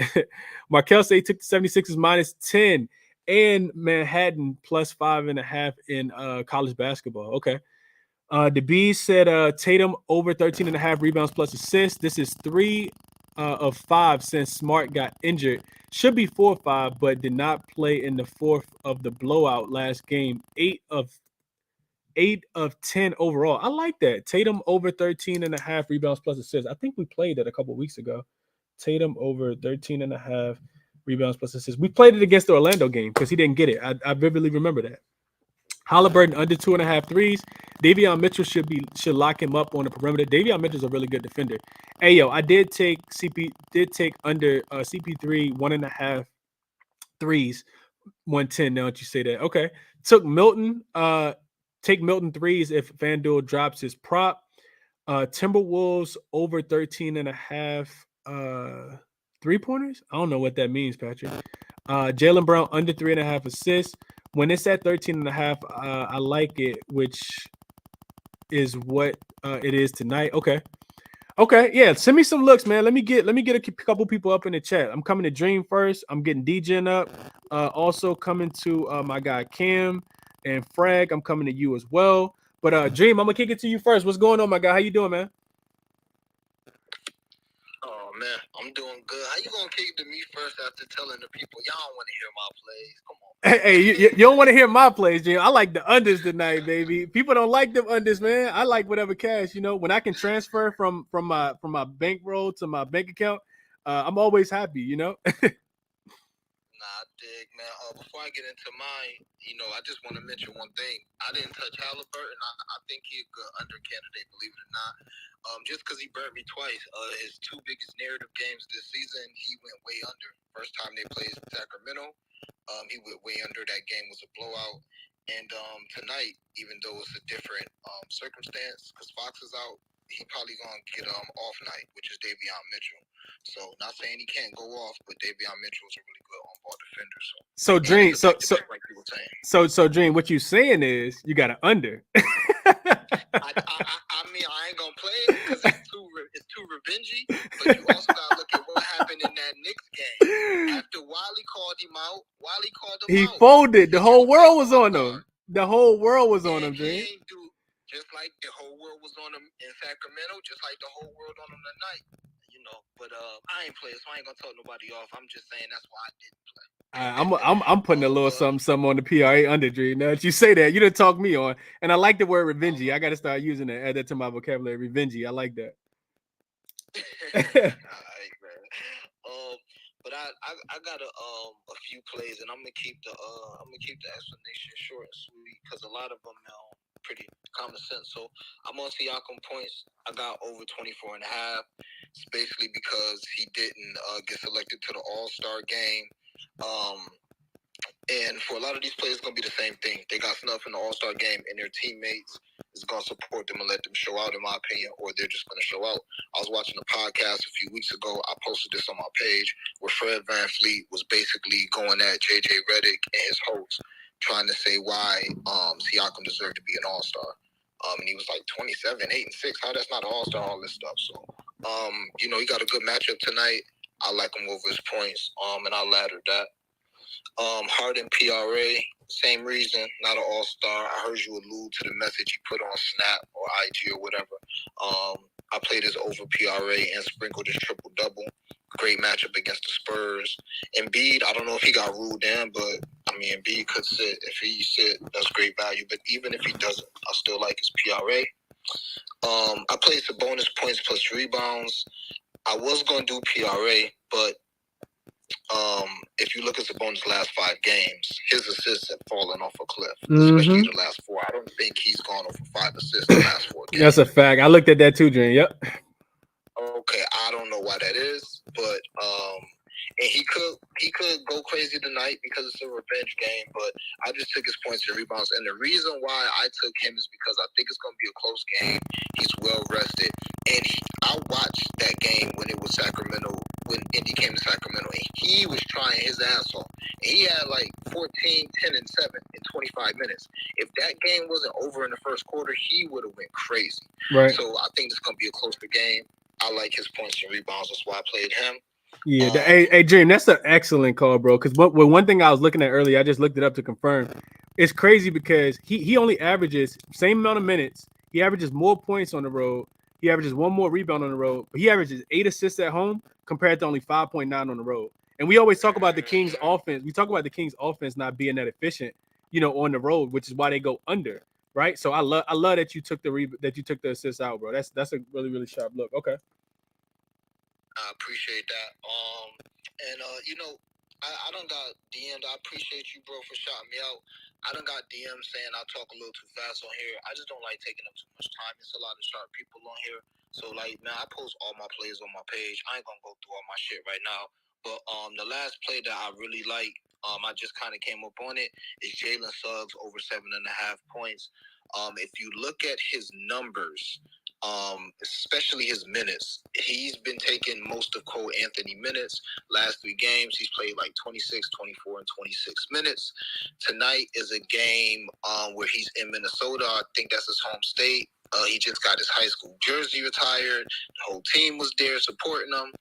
Markel say he took the 76ers -10 and Manhattan +5.5 in college basketball. Okay. The Bees said Tatum over 13.5 rebounds plus assists. This is 3 of 5 since Smart got injured. Should be 4 of 5, but did not play in the 4th of the blowout last game. 8 of 10 overall. I like that. Tatum over 13.5 rebounds plus assists. I think we played that a couple weeks ago. Tatum over 13.5 rebounds plus assists. We played it against the Orlando game because he didn't get it. I vividly remember that. Halliburton under 2.5 threes. Davion Mitchell should lock him up on the perimeter. Davion Mitchell's a really good defender. Hey yo, I did take under CP3 1.5 threes, 110. Now that you say that, okay. Took Milton. Take Milton threes if FanDuel drops his prop. Timberwolves over 13.5 3-pointers. I don't know what that means, Patrick. Jaylen Brown under 3.5 assists. When it's at 13.5, I like it, which is what it is tonight. Okay. Okay, yeah. Send me some looks, man. Let me get a couple people up in the chat. I'm coming to Dream first. I'm getting DJing up. Also coming to my guy Cam and Frag. I'm coming to you as well. But Dream, I'm gonna kick it to you first. What's going on, my guy? How you doing, man? Oh man, I'm doing good. How you gonna kick it to me first after telling the people y'all don't want to hear my plays? Come on. Hey, you don't want to hear my plays, Dream. I like the unders tonight, baby. People don't like them unders, man. I like whatever cash. When I can transfer from my bankroll to my bank account, I'm always happy. Nah, I dig, man. Before I get into mine, I just want to mention one thing. I didn't touch Halliburton. I think he's a good under candidate, believe it or not. Just because he burnt me twice. His two biggest narrative games this season, he went way under. First time they played Sacramento, he went way under. That game was a blowout. And tonight, even though it's a different circumstance, because Fox is out, he probably gonna get off night, which is Davion Mitchell. So not saying he can't go off, but Davion Mitchell is a really good on-ball defender. So Dream, so Dream, what you saying is you got an under. I mean, I ain't gonna play it because it's too revengey. But you also gotta look at what happened in that Knicks game. After Wiley called him out, he folded. The whole world was on him. The whole world was on him, Dream. Just like the whole world was on him in Sacramento, just like the whole world on him tonight. But I ain't playing, so I ain't gonna tell nobody off. I'm just saying that's why I didn't play. I'm putting a little something on the PRA under, Dream. Now that you say that, you done talk me on, and I like the word revengey. I got to start using it. Add that to my vocabulary. Revengey. I like that. All right, man. But I got a few plays, and I'm gonna keep the explanation short and sweet because a lot of them pretty common sense. So I'm on Siakam points. I got over 24 and a half. It's basically because he didn't get selected to the All-Star game. And for a lot of these players, it's going to be the same thing. They got snuff in the All-Star game, and their teammates is going to support them and let them show out, in my opinion, or they're just going to show out. I was watching a podcast a few weeks ago. I posted this on my page where Fred VanVleet was basically going at J.J. Redick and his host, trying to say why Siakam deserved to be an All-Star. And he was like 27, 8, and 6. How that's not an All-Star, all this stuff. So, he got a good matchup tonight. I like him over his points, and I laddered that. Harden PRA, same reason, not an all-star. I heard you allude to the message you put on Snap or IG or whatever. I played his over PRA and sprinkled his triple-double. Great matchup against the Spurs. Embiid, I don't know if he got ruled in, but, Embiid could sit. If he sit, that's great value. But even if he doesn't, I still like his PRA. I played Sabonis points plus rebounds. I was going to do PRA, but if you look at Sabonis' last 5 games, his assists have fallen off a cliff, especially the last 4. I don't think he's gone over 5 assists the last 4 games. That's a fact. I looked at that too, Dream. Yep. Okay, I don't know why that is, but and he could go crazy tonight because it's a revenge game, but I just took his points and rebounds. And the reason why I took him is because I think it's going to be a close game. He's well rested. And I watched that game when it was Sacramento, when Indy came to Sacramento, and he was trying his ass off. And he had like 14, 10, and 7 in 25 minutes. If that game wasn't over in the first quarter, he would have went crazy. Right. So I think it's going to be a closer game. I like his points and rebounds. That's why I played him. Yeah, hey, Dream, that's an excellent call, bro. Because one thing I was looking at earlier, I just looked it up to confirm. It's crazy because he only averages same amount of minutes. He averages more points on the road. He averages 1 more rebound on the road. But he averages 8 assists at home compared to only 5.9 on the road. And we always talk about the Kings' offense. We talk about the Kings' offense not being that efficient, on the road, which is why they go under, right? So I love that you took the assists out, bro. That's a really, really sharp look. Okay. I appreciate that. I done got DM'd. I appreciate you, bro, for shouting me out. I done got DM'd saying I talk a little too fast on here. I just don't like taking up too much time. It's a lot of sharp people on here. So, man, I post all my plays on my page. I ain't going to go through all my shit right now. But the last play that I really like, I just kind of came up on it, is Jalen Suggs over 7.5 points. If you look at his numbers, especially his minutes, he's been taking most of Cole Anthony minutes. Last 3 games, he's played like 26, 24, and 26 minutes. Tonight is a game where he's in Minnesota. I think that's his home state. He just got his high school jersey retired. The whole team was there supporting him.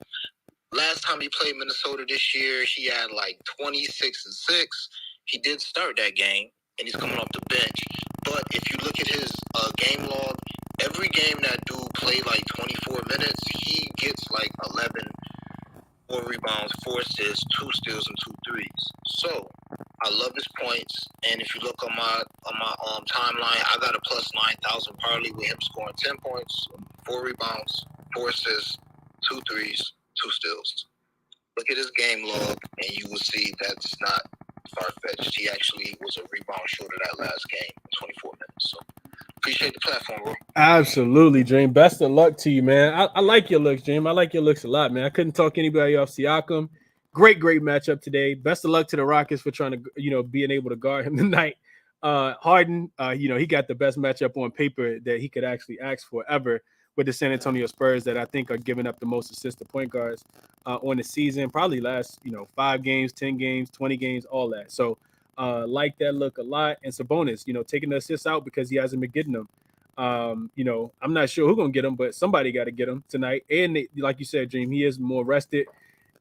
Last time he played Minnesota this year, he had like 26-6. He did start that game, and he's coming off the bench. But if you look at his game log, every game that dude played like 24 minutes, he gets like 11, 4 rebounds, 4 assists, 2 steals, and 2 threes. So I love his points, and if you look on my timeline, I got a plus 9,000 parlay with him scoring 10 points, 4 rebounds, 4 assists, 2 threes, 2 steals. Look at his game log, and you will see that's not far-fetched. He actually was a rebound short of that last game in 24 minutes. So appreciate the platform, bro. Absolutely, Dream. Best of luck to you, man. I like your looks, Dream. I like your looks a lot, man. I couldn't talk anybody off Siakam. Great matchup today. Best of luck to the Rockets for trying to, being able to guard him tonight. Harden, he got the best matchup on paper that he could actually ask for ever with the San Antonio Spurs that I think are giving up the most assists to point guards on the season. Probably last, 5 games, 10 games, 20 games, all that. So like that look a lot. And Sabonis, taking the assists out because he hasn't been getting them. I'm not sure who's going to get him, but somebody got to get him tonight. And like you said, Dream, he is more rested.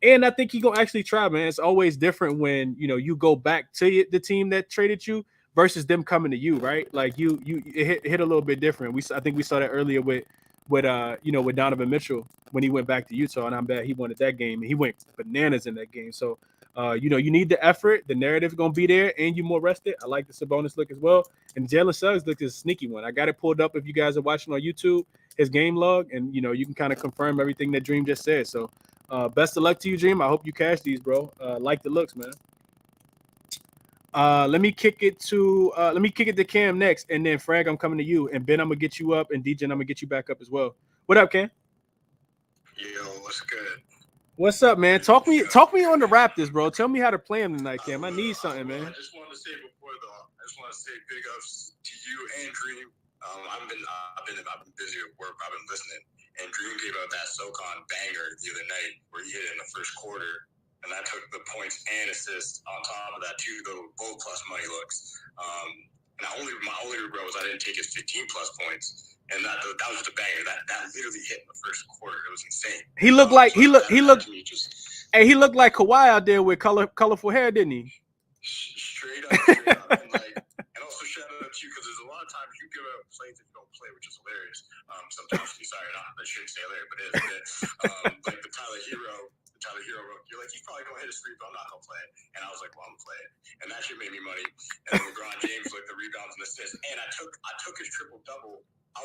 And I think he's going to actually try, man. It's always different when, you go back to the team that traded you versus them coming to you, right? Like it hit a little bit different. I think we saw that earlier with Donovan Mitchell when he went back to Utah, and I'm bad he wanted that game. And he went bananas in that game. So, you need the effort. The narrative's going to be there, and you're more rested. I like the Sabonis look as well. And Jalen Suggs look is a sneaky one. I got it pulled up if you guys are watching on YouTube, his game log, and, you can kind of confirm everything that Dream just said. So, best of luck to you, Dream. I hope you cash these, bro. Like the looks, man. Let me kick it to Cam next, and then Frag, I'm coming to you, and Ben, I'm gonna get you up, and DJ, I'm gonna get you back up as well. What up, Cam? Yo, what's good? What's up, man? Talk me on the Raptors, bro. Tell me how to play them tonight, Cam. I need something, man. I just want to say big ups to you and Dream. I've been busy at work. I've been listening, and Dream gave out that SoCon banger the other night where he hit it in the first quarter. And I took the points and assists on top of that too, both plus money looks. And my only regret was I didn't take his 15 plus points, and that was the banger. That literally hit in the first quarter. It was insane. He looked he looked like Kawhi out there with colorful hair, didn't he? Straight up, and also shout out to you because there's a lot of times you give out plays that you don't play, which is hilarious. Sometimes I shouldn't say hilarious, but it is. Like the Tyler Hero, you're like, he's probably going to hit a streak, but I'm not going to play it. And I was like, well, I'm going to play it. And that shit made me money. And then LeBron James, like the rebounds and assists. And I took his triple-double. I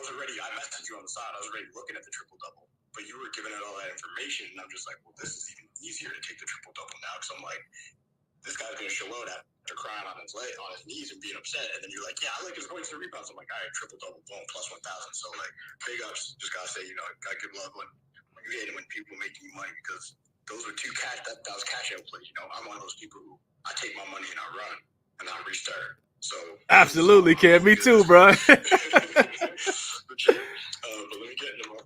messaged you on the side. I was already looking at the triple-double. But you were giving out all that information. And I'm just like, well, this is even easier to take the triple-double now. Because I'm like, this guy's going to show out after crying on his knees and being upset. And then you're like, yeah, I like his points and rebounds. I'm like, all right, triple-double, boom, plus 1,000. So, like, big ups. Just got to say, got to give love when you hate it when people make you money because those were two cash. That was cash out plays. I'm one of those people who I take my money and I run and I restart. So absolutely, Cam. Me too, bro. But let me get into my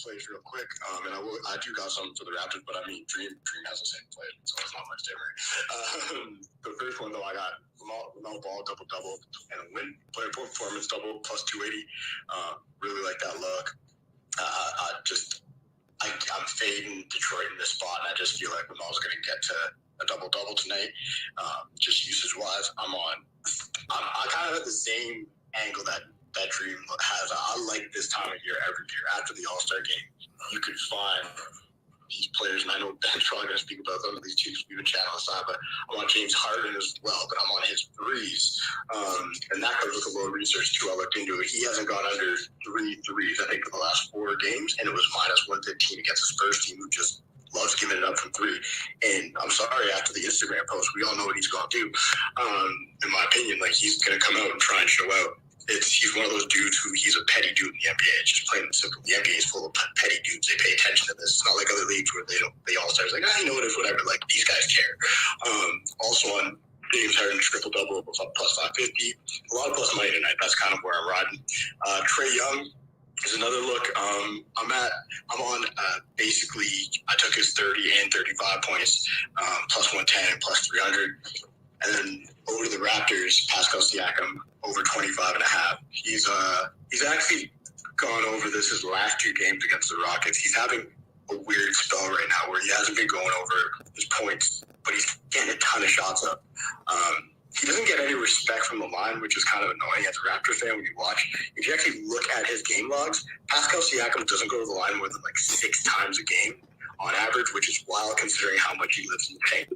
plays real quick. And I do got something for the Raptors, but I mean, Dream has the same play, so it's not much different. The first one though, I got Lamelo Ball double and a win player performance double plus 280. Really like that look. I'm fading Detroit in this spot, and I just feel like Lamel's going to get to a double-double tonight. Just usage-wise, I kind of have the same angle that Dream has. I like this time of year every year. After the All-Star game, you can find these players, and I know Ben's probably going to speak about some of these teams we've been chatting on the side, but I'm on James Harden as well, but I'm on his threes. And that comes with a little research, too. I looked into it. He hasn't gone under 3 threes, I think, for the last 4 games, and it was minus 115 against the Spurs team, who just loves giving it up from 3. And I'm sorry, after the Instagram post, we all know what he's going to do. In my opinion, he's going to come out and try and show out. He's one of those dudes who he's a petty dude in the NBA. It's just plain and simple. The NBA is full of petty dudes. They pay attention to this. It's not like other leagues where they all start like, you know what it is, whatever. Like, these guys care. Also on James Harden triple-double plus 550. A lot of plus money tonight. That's kind of where I'm riding. Trae Young is another look. I'm on basically, I took his 30 and 35 points, plus 110, plus 300. And then over the Raptors, Pascal Siakam over 25.5. He's actually gone over this his last 2 games against the Rockets. He's having a weird spell right now where he hasn't been going over his points, but he's getting a ton of shots up. He doesn't get any respect from the line, which is kind of annoying as a Raptors fan when you watch. If you actually look at his game logs, Pascal Siakam doesn't go to the line more than like 6 times a game on average, which is wild considering how much he lives in the paint.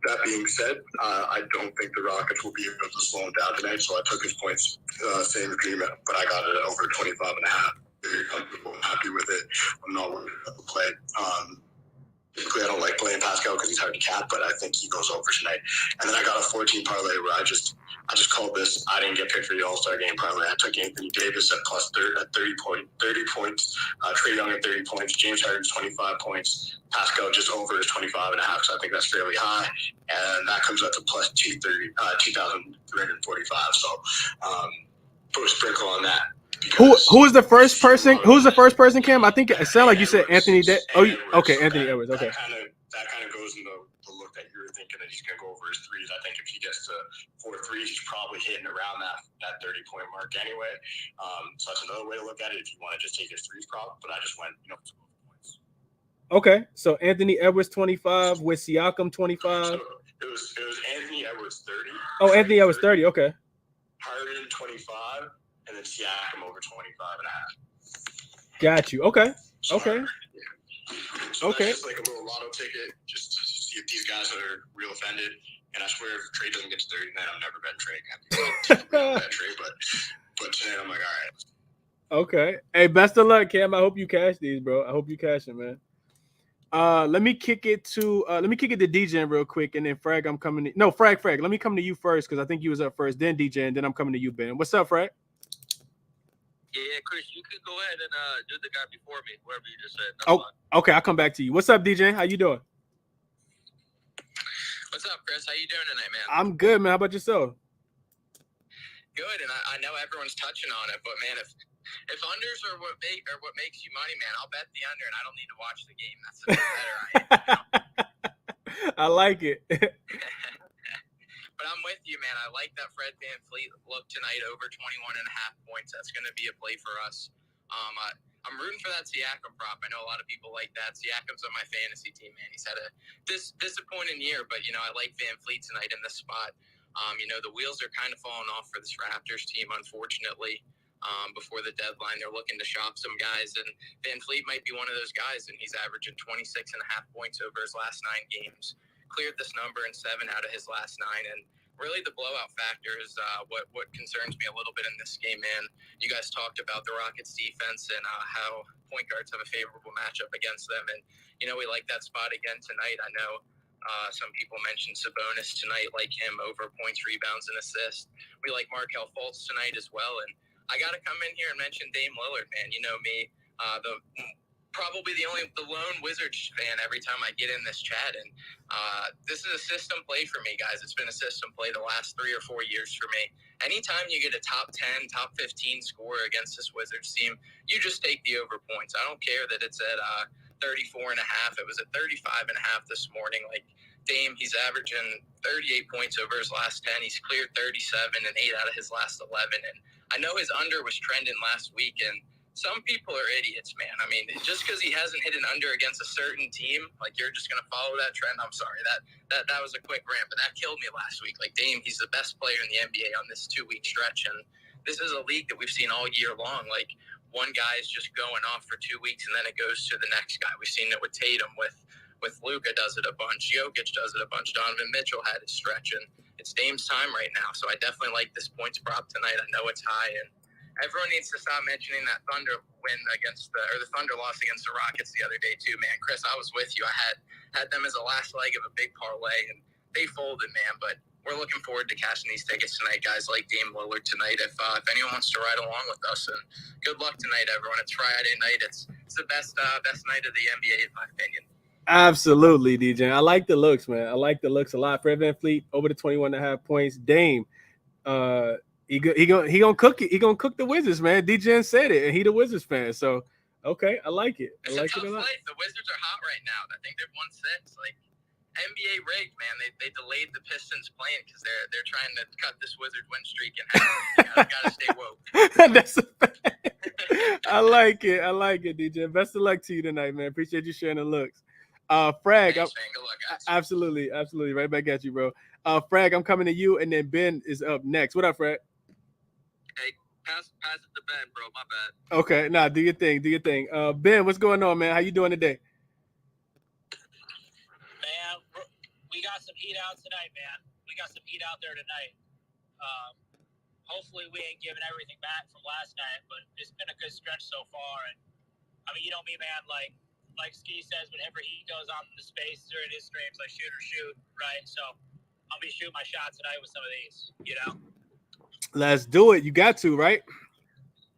That being said, I don't think the Rockets will be able to slow him down tonight, so I took his points, same agreement, but I got it over 25.5. Very comfortable. I'm happy with it. I'm not worried about the play. Typically, I don't like playing Pascal because he's hard to cap, but I think he goes over tonight. And then I got a 14 parlay where I just called this. I didn't get picked for the All-Star game parlay. I took Anthony Davis at plus 30 points. Trae Young at 30 points. James Harden's 25 points. Pascal just over his 25.5, so I think that's fairly high. And that comes up to plus 2,345. So put a sprinkle on that. Who was the first person? Who's the first person, Cam? I think it sounded like you said Anthony. Okay, Anthony Edwards. Okay. That kind of goes in the look that you're thinking that he's going to go over his threes. I think if he gets to 4 threes, he's probably hitting around that 30-point mark anyway. So that's another way to look at it if you want to just take his threes prop. But I just went, to points. Okay, so Anthony Edwards 25 with Siakam 25. So it was Anthony Edwards 30. Oh, Anthony Edwards 30. Okay. Harden 25. And then Siakam over 25.5. Got you. Okay. So, okay. So okay. That's just like a little lotto ticket, just to see if these guys are real offended. And I swear, if Trae doesn't get to 30, then I'm never betting Trae again. But today I'm like, all right. Okay. Hey, best of luck, Cam. I hope you cash these, bro. I hope you cash it, man. Let me kick it to DJ real quick, and then Frag, I'm coming. Frag. Let me come to you first because I think you was up first, then DJ, and then I'm coming to you, Ben. What's up, Frag? Yeah, Chris, you could go ahead and do the guy before me, whatever you just said. That's fine. Okay, I'll come back to you. What's up, DJ? How you doing? What's up, Chris? How you doing tonight, man? I'm good, man. How about yourself? Good, and I know everyone's touching on it, but man, if unders are what makes you money, man, I'll bet the under, and I don't need to watch the game. That's the better I am. I like it. But I'm with you, man. I like that Fred VanVleet look tonight over 21.5 points. That's going to be a play for us. I'm rooting for that Siakam prop. I know a lot of people like that. Siakam's on my fantasy team, man. He's had a disappointing year, but, I like VanVleet tonight in this spot. The wheels are kind of falling off for this Raptors team, unfortunately. Before the deadline, they're looking to shop some guys, and VanVleet might be one of those guys, and he's averaging 26.5 points over his last 9 games. Cleared this number in 7 out of his last 9, and really the blowout factor is what concerns me a little bit in this game, man. You guys talked about the Rockets defense and how point guards have a favorable matchup against them, and we like that spot again tonight. I know some people mentioned Sabonis tonight, like him over points, rebounds, and assists. We like Markelle Fultz tonight as well, and I got to come in here and mention Dame Lillard, man. You know me, probably the lone Wizards fan every time I get in this chat. And this is a system play for me, guys. It's been a system play the last 3 or 4 years for me. Anytime you get a top 10, top 15 scorer against this Wizards team, you just take the over points. I don't care that it's at 34.5. It was at 35.5 this morning. Like Dame, he's averaging 38 points over his last 10. He's cleared 37 and 8 out of his last 11. And I know his under was trending last week, and some people are idiots, man. I mean, just because he hasn't hit an under against a certain team, like you're just going to follow that trend. I'm sorry. That was a quick rant, but that killed me last week. Like Dame, he's the best player in the NBA on this 2-week stretch, and this is a league that we've seen all year long. Like one guy is just going off for 2 weeks, and then it goes to the next guy. We've seen it with Tatum, with Luka does it a bunch. Jokic does it a bunch. Donovan Mitchell had his stretch, and it's Dame's time right now. So I definitely like this points prop tonight. I know it's high, and everyone needs to stop mentioning that Thunder win the Thunder loss against the Rockets the other day too, man. Chris, I was with you. I had them as the last leg of a big parlay, and they folded, man. But we're looking forward to cashing these tickets tonight, guys. Like Dame Lillard tonight. If anyone wants to ride along with us, and good luck tonight, everyone. It's Friday night. It's the best night of the NBA, in my opinion. Absolutely, DJ. I like the looks, man. I like the looks a lot. Fred VanVleet over the 21.5 points. Dame, he gonna cook it. He gonna cook the Wizards, man. DJ said it, and he the Wizards fan. So okay, I like it. I like it a lot. The Wizards are hot right now. I think they've won 6. Like NBA rigged, man. They delayed the Pistons playing because they're trying to cut this Wizard win streak in half. Gotta stay woke. That's a fact. I like it, DJ. Best of luck to you tonight, man. Appreciate you sharing the looks. Frag, Thanks, man. Good luck, guys. absolutely. Right back at you, bro. Frag, I'm coming to you, and then Ben is up next. What up, Frag? Hey, pass it to Ben, bro. My bad. Okay, nah, do your thing. Ben, what's going on, man? How you doing today? Man, we got some heat out tonight, man. We got some heat out there tonight. Hopefully we ain't giving everything back from last night, but it's been a good stretch so far. And I mean, you know me, man. Like Ski says, whenever he goes on the space during his streams, like shoot, right? So I'll be shooting my shot tonight with some of these, you know. Let's do it. You got to, right?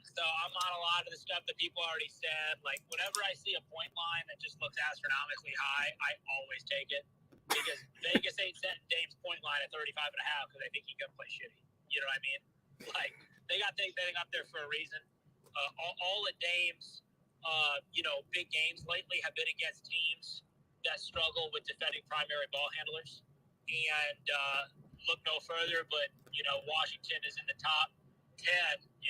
So I'm on a lot of the stuff that people already said. Like whenever I see a point line that just looks astronomically high, I always take it because Vegas ain't setting Dame's point line at 35.5 because they think he can play shitty. You know what I mean? Like they got things up there for a reason. All of Dame's, big games lately have been against teams that struggle with defending primary ball handlers. And look no further, but Washington is in the top 10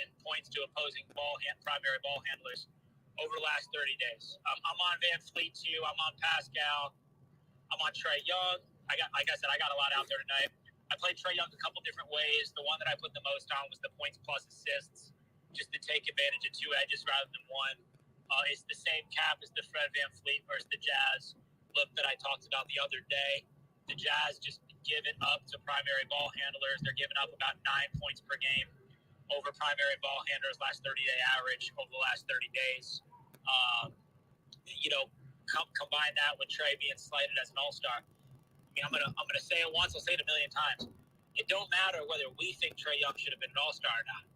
in points to opposing primary ball handlers over the last 30 days. I'm on Van Fleet too. I'm on Pascal. I'm on Trae Young. Like I said, I got a lot out there tonight. I played Trae Young a couple different ways. The one that I put the most on was the points plus assists, just to take advantage of two edges rather than one. It's the same cap as the Fred Van Fleet versus the Jazz look that I talked about the other day. The Jazz just giving up to primary ball handlers. They're giving up about 9 points per game over primary ball handlers last 30-day average over the last 30 days. Combine that with Trae being slighted as an all-star. I mean, I'm gonna say it once, I'll say it a million times. It don't matter whether we think Trae Young should have been an all-star or not.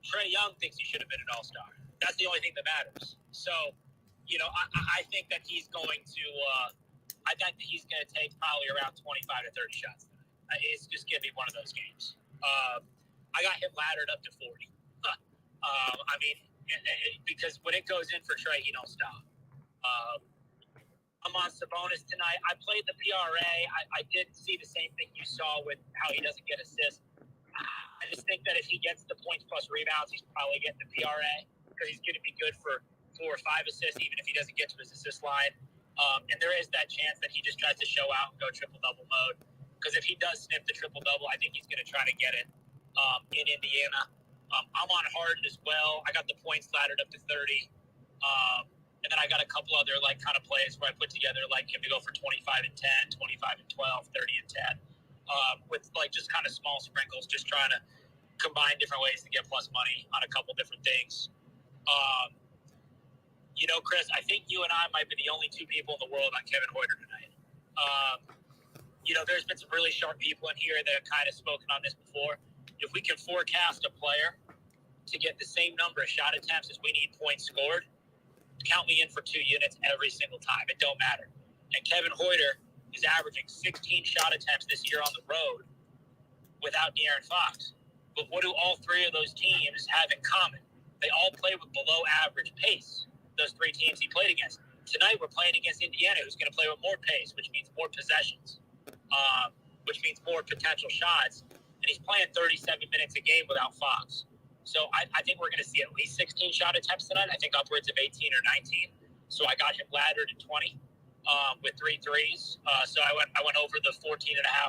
Trae Young thinks he should have been an all-star. That's the only thing that matters. So, I think that he's going to take probably around 25 to 30 shots tonight. It's just gonna be one of those games. I got him laddered up to 40. Because when it goes in for Trae, he don't stop. I'm on Sabonis tonight. I played the PRA. I did see the same thing you saw with how he doesn't get assists. I just think that if he gets the points plus rebounds, he's probably getting the PRA because he's going to be good for 4 or 5 assists, even if he doesn't get to his assist line. And there is that chance that he just tries to show out and go triple-double mode. Because if he does snip the triple-double, I think he's going to try to get it in Indiana. I'm on Harden as well. I got the points laddered up to 30. And then I got a couple other kind of plays where I put together him to go for 25 and 10, 25 and 12, 30 and 10, with just kind of small sprinkles, just trying to combine different ways to get plus money on a couple different things. Chris, I think you and I might be the only 2 people in the world on Kevin Huerter tonight. There's been some really sharp people in here that have kind of spoken on this before. If we can forecast a player to get the same number of shot attempts as we need points scored, count me in for 2 units every single time. It don't matter. And Kevin Huerter is averaging 16 shot attempts this year on the road without De'Aaron Fox. But what do all 3 of those teams have in common? They all play with below average pace, those 3 teams he played against. Tonight we're playing against Indiana, who's going to play with more pace, which means more possessions, which means more potential shots. And he's playing 37 minutes a game without Fox. So I think we're going to see at least 16 shot attempts tonight. I think upwards of 18 or 19. So I got him laddered at 20 with 3 threes. So I went over the 14.5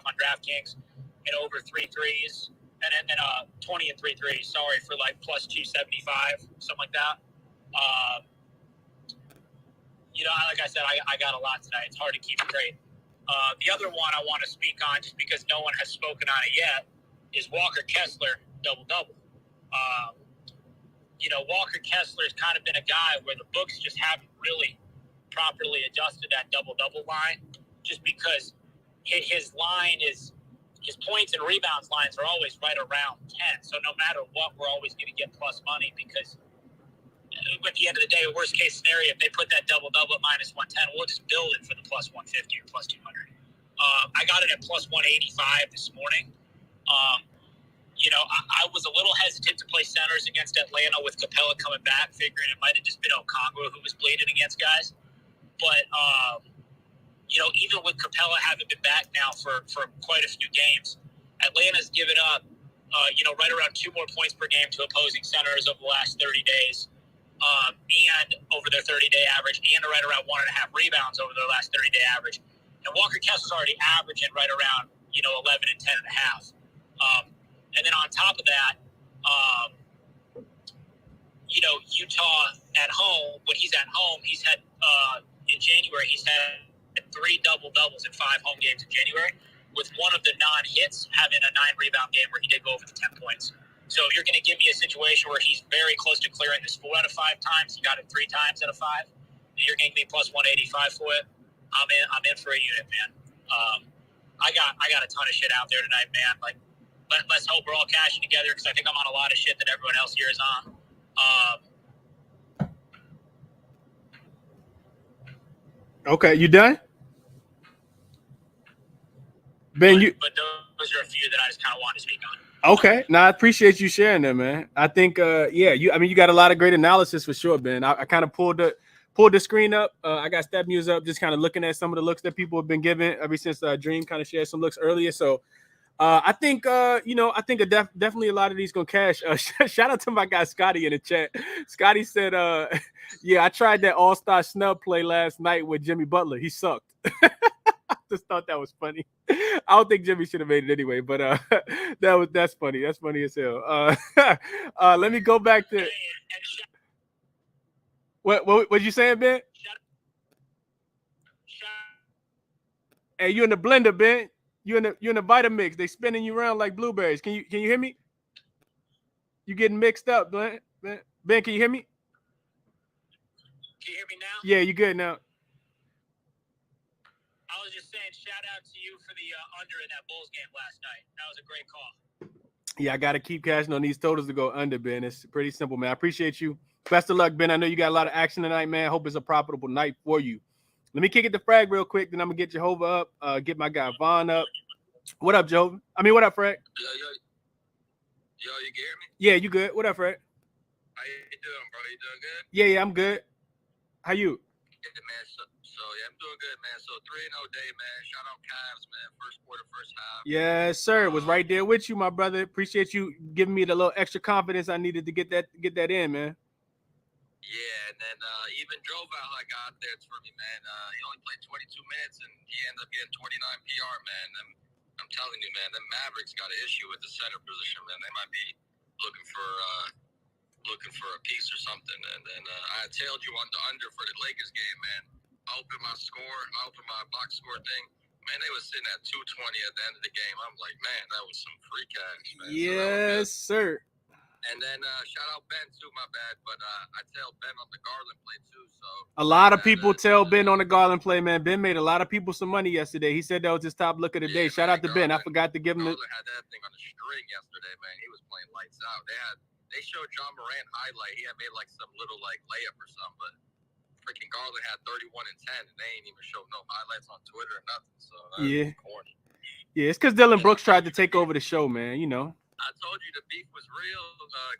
on DraftKings and over 3 threes. And then 20 and 3 threes. Sorry for plus 275, something like that. Like I said, I got a lot tonight. It's hard to keep straight. The other one I want to speak on, just because no one has spoken on it yet, is Walker Kessler double-double. Walker Kessler's kind of been a guy where the books just haven't really properly adjusted that double-double line, just because his line is his points and rebounds lines are always right around 10. So no matter what, we're always going to get plus money because at the end of the day, worst case scenario, if they put that double-double at minus 110, we'll just build it for the plus 150 or plus 200. I got it at plus 185 this morning. I was a little hesitant to play centers against Atlanta with Capella coming back, figuring it might have just been Okongwu who was bleeding against guys. But even with Capella having been back now for quite a few games, Atlanta's given up, right around 2 more points per game to opposing centers over the last 30 days, and over their 30-day average, and right around 1.5 rebounds over their last 30-day average. And Walker Kessler's already averaging right around, 11 and 10.5. And then on top of that, Utah at home, when he's at home, he's had, in January, he's had 3 double-doubles in 5 home games in January, with one of the non-hits having a 9-rebound game where he did go over the 10 points. So if you're going to give me a situation where he's very close to clearing this 4 out of 5 times, he got it 3 times out of 5, and you're going to give me plus 185 for it, I'm in for a unit, man. I got a ton of shit out there tonight, man. Like, let's hope we're all cashing together, because I think I'm on a lot of shit that everyone else here is on. Okay, you done? Ben, but those are a few that I just kind of wanted to speak on. Okay, now I appreciate you sharing them, man. I think, you got a lot of great analysis for sure, Ben. I kind of pulled the screen up. I got Step News up, just kind of looking at some of the looks that people have been giving ever since Dream kind of shared some looks earlier. So I think, definitely a lot of these gonna cash. Shout out to my guy Scotty in the chat. Scotty said, I tried that all-star snub play last night with Jimmy Butler. He sucked. I just thought that was funny. I don't think Jimmy should have made it anyway, but that's funny. That's funny as hell. Let me go back to what you saying, Ben? Hey, you in the blender, Ben? You in the Vitamix? They spinning you around like blueberries. Can you hear me? You getting mixed up, Ben? Ben, can you hear me? Can you hear me now? Yeah, you good now. I was just saying, shout out to you for the under in that Bulls game last night. That was a great call. Yeah, I got to keep cashing on these totals to go under, Ben. It's pretty simple, man. I appreciate you. Best of luck, Ben. I know you got a lot of action tonight, man. Hope it's a profitable night for you. Let me kick it to Frag real quick, then I'm going to get Jehovah up, get my guy Vaughn up. What up, Jehovah? What up, Frag? Yo, you can hear me? Yeah, you good. What up, Frag? How you doing, bro? You doing good? Yeah, I'm good. How you? Yeah, man. So I'm doing good, man. So 3-0 day, man. Shout out Cavs, man. First quarter, first half. Yes, sir. Was right there with you, my brother. Appreciate you giving me the little extra confidence I needed to get that in, man. Yeah, and then even Droval I got there for me, man. He only played 22 minutes, and he ended up getting 29 PR, man. I'm telling you, man, the Mavericks got an issue with the center position, man. They might be looking for a piece or something. And then I tailed you on the under for the Lakers game, man. I opened my box score thing. Man, they was sitting at 220 at the end of the game. I'm like, man, that was some free cash, man. Yes, sir. And then shout out Ben too, my bad. But I tailed Ben on the Garland play too. So a lot of people tell Ben on the Garland play, man. Ben made a lot of people some money yesterday. He said that was his top look of the day. Shout out to Ben. I forgot to give him Garland had that thing on the string yesterday, man. He was playing lights out. They showed John Morant highlight. He had made like some little like layup or something, but freaking Garland had 31 and 10, and they ain't even showed no highlights on Twitter or nothing. So yeah, corny. Yeah, it's because Dylan Brooks tried to take over the show, man. You know. I told you the beef was real,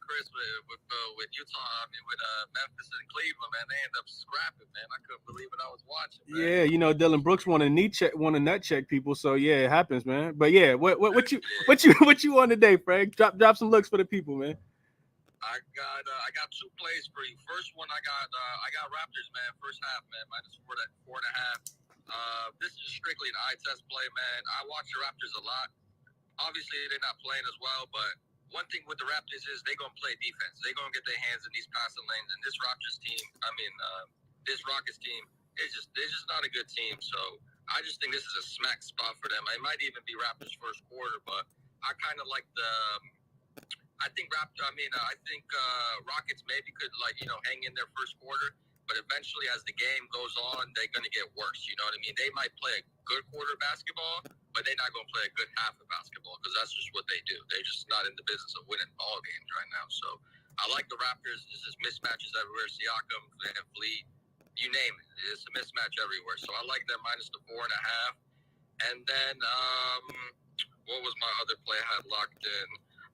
Chris, with Utah. With Memphis and Cleveland, man. They ended up scrapping, man. I couldn't believe what I was watching, man. Yeah, Dylan Brooks want to nut check people, so yeah, it happens, man. But yeah, what you on today, Frank? Drop some looks for the people, man. I got 2 plays for you. First one, I got Raptors, man. First half, man, -4.5. This is strictly an eye test play, man. I watch the Raptors a lot. Obviously, they're not playing as well, but one thing with the Raptors is they're going to play defense. They're going to get their hands in these passing lanes. And this Raptors team, this Rockets team, they're just not a good team. So I just think this is a smack spot for them. It might even be Raptors first quarter, but I kind of like I think Rockets maybe could hang in their first quarter. But eventually, as the game goes on, they're going to get worse. You know what I mean? They might play a good quarter basketball, but they're not going to play a good half of basketball because that's just what they do. They're just not in the business of winning ball games right now. So I like the Raptors. There's just mismatches everywhere. Siakam, Van Vliet, you name it. It's a mismatch everywhere. So I like that -4.5. And then what was my other play I had locked in?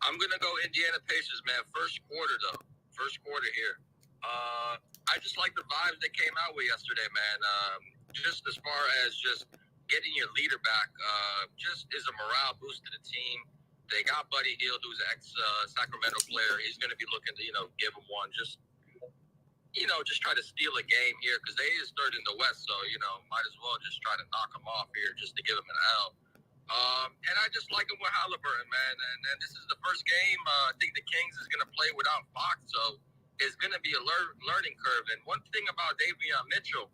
I'm going to go Indiana Pacers, man. First quarter, though. First quarter here. I just like the vibes they came out with yesterday, man. just as far as just getting your leader back, just is a morale boost to the team. They got Buddy Hield, who's an ex-Sacramento player. He's going to be looking to, give him one. Just try to steal a game here because they is third in the West. So, might as well just try to knock him off here just to give him an L. And I just like him with Halliburton, man. And this is the first game. I think the Kings is going to play without Fox. So it's going to be a learning curve. And one thing about Davion Mitchell,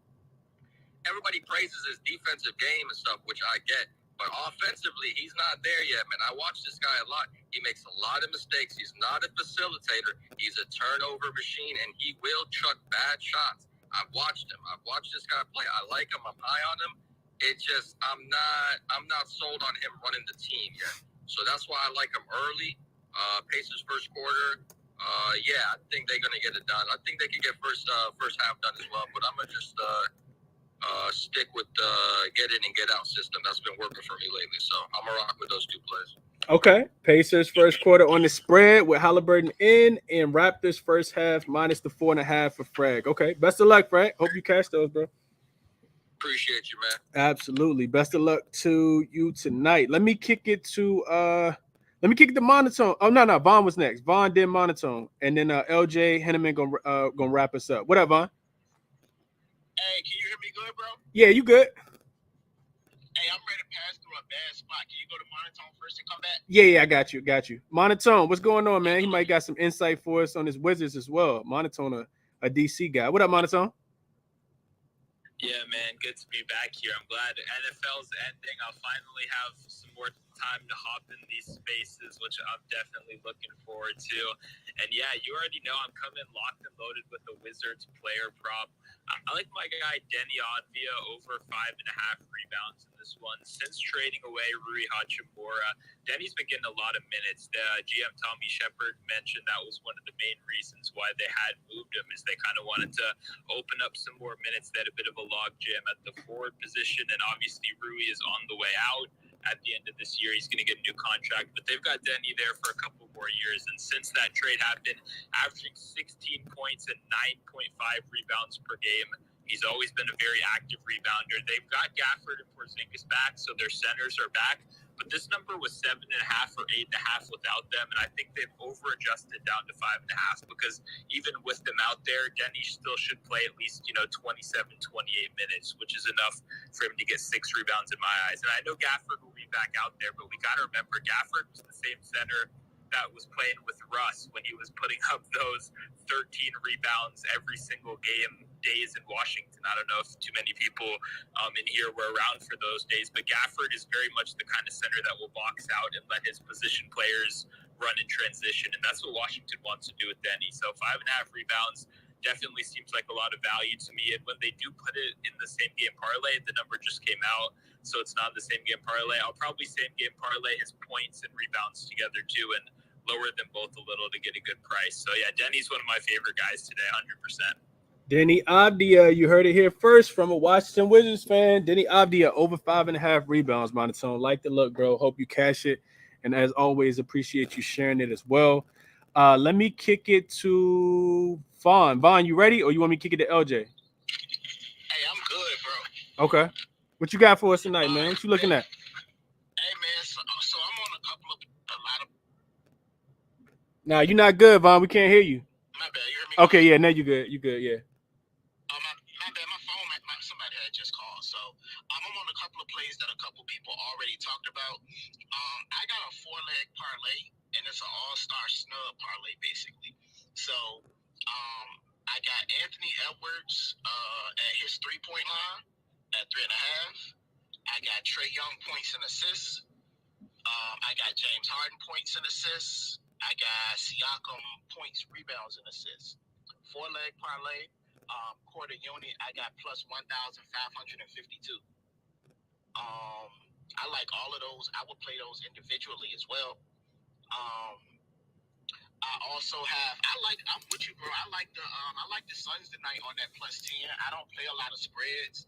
everybody praises his defensive game and stuff, which I get. But offensively, he's not there yet, man. I watch this guy a lot. He makes a lot of mistakes. He's not a facilitator. He's a turnover machine, and he will chuck bad shots. I've watched him. I've watched this guy play. I like him. I'm high on him. It just, I'm not sold on him running the team yet. So that's why I like him early. Pacers first quarter. I think they're gonna get it done. I think they can get first half done as well. But I'm gonna just stick with the get in and get out system. That's been working for me lately. So I'm gonna rock with those two plays. Okay. Pacers first quarter on the spread with Halliburton in, and Raptors first half minus the 4.5 for Frag. Okay. Best of luck, Frag. Hope you catch those, bro. Appreciate you, man. Absolutely. Best of luck to you tonight. Let me kick it to Monotone. Oh, no. Vaughn was next. Vaughn did Monotone. And then LJ Henneman gonna wrap us up. What up, Vaughn? Hey, can you hear me good, bro? Yeah, you good. Hey, I'm ready to pass through a bad spot. Can you go to Monotone first and come back? Yeah, I got you. Monotone, what's going on, man? He might got some insight for us on his Wizards as well. Monotone, a DC guy. What up, Monotone? Yeah, man, good to be back here. I'm glad NFL's ending. I'll finally have some more time to hop in these spaces, which I'm definitely looking forward to. And yeah, you already know I'm coming locked and loaded with the Wizards player prop. I like my guy Denny Advia over 5.5 rebounds in this one. Since trading away Rui Hachimura, Denny's been getting a lot of minutes. The GM Tommy Shepard mentioned that was one of the main reasons why they had moved him, is they kind of wanted to open up some more minutes. They had a bit of a log jam at the forward position, and obviously Rui is on the way out. At the end of this year, he's going to get a new contract, but they've got Denny there for a couple more years. And since that trade happened, averaging 16 points and 9.5 rebounds per game. He's always been a very active rebounder. They've got Gafford and Porzingis back, so their centers are back. But this number was 7.5 or 8.5 without them, and I think they've over-adjusted down to 5.5 because even with them out there, Denny still should play at least 27, 28 minutes, which is enough for him to get 6 rebounds in my eyes. And I know Gafford will be back out there, but we got to remember Gafford was the same center that was playing with Russ when he was putting up those 13 rebounds every single game days in Washington. I don't know if too many people in here were around for those days, but Gafford is very much the kind of center that will box out and let his position players run in transition, and that's what Washington wants to do with Denny. So 5.5 rebounds definitely seems like a lot of value to me, and when they do put it in the same game parlay, the number just came out, so it's not the same game parlay. I'll probably same game parlay his points and rebounds together too, and lower them both a little to get a good price. So yeah, Denny's one of my favorite guys today, 100%. Denny Avdia, you heard it here first from a Washington Wizards fan. Denny Avdia over 5.5 rebounds, Monotone. Like the look, bro. Hope you cash it. And as always, appreciate you sharing it as well. Let me kick it to Vaughn. Vaughn, you ready, or you want me to kick it to LJ? Hey, I'm good, bro. Okay. What you got for us tonight, man? What you looking at? Hey, man, so I'm on a lot of. Nah, you're not good, Vaughn. We can't hear you. My bad. You hear me? Okay, yeah, now you good. You good, yeah. My bad. My phone, somebody had just called. So I'm on a couple of plays that a couple people already talked about. I got a 4-leg parlay, and it's an all-star snub parlay, basically. So I got Anthony Edwards at his 3-point line at 3.5. I got Trae Young points and assists. I got James Harden points and assists. I got Siakam points, rebounds, and assists. 4-leg parlay, quarter unit, I got plus 1,552. I like all of those. I would play those individually as well. I also have. I'm with you, bro. I like the Suns tonight on that plus 10. I don't play a lot of spreads.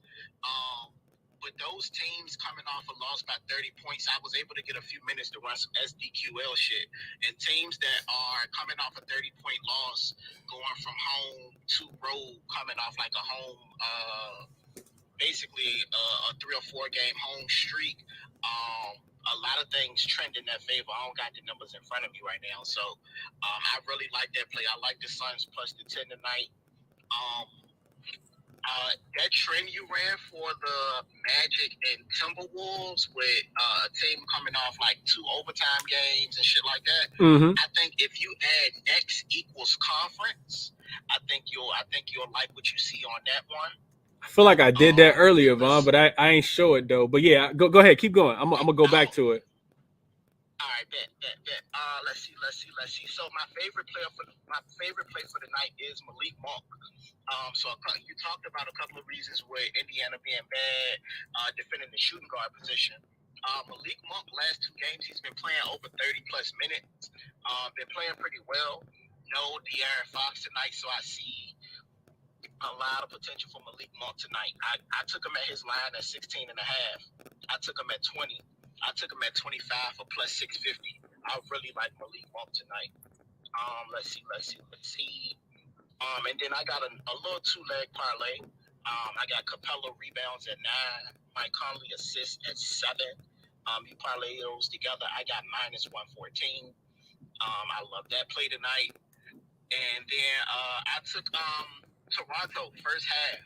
But those teams coming off a loss by 30 points, I was able to get a few minutes to run some SDQL shit. And teams that are coming off a 30-point loss, going from home to road, coming off like a home basically a 3 or 4 game home streak. A lot of things trend in their favor. I don't got the numbers in front of me right now, so I really like that play. I like the Suns plus the 10 tonight. That trend you ran for the Magic and Timberwolves with a team coming off like 2 overtime games and shit like that. Mm-hmm. I think if you add next equals conference, I think you'll like what you see on that one. I feel like I did that earlier, Vaughn, but I ain't show it though. But yeah, go ahead, keep going. I'm gonna go back to it. All right, bet. Let's see. So my favorite play for the night is Malik Monk. So you talked about a couple of reasons where Indiana being bad, defending the shooting guard position. Malik Monk last 2 games he's been playing over 30 plus minutes. Been playing pretty well. No De'Aaron Fox tonight, so I see a lot of potential for Malik Monk tonight. I took him at his line at 16.5. I took him at 20. I took him at 25 for plus 650. I really like Malik Monk tonight. Let's see. And then I got a little 2-leg parlay. I got Capella rebounds at 9. Mike Conley assists at 7. You parlay those together, I got minus 114. I love that play tonight. And then I took Toronto first half,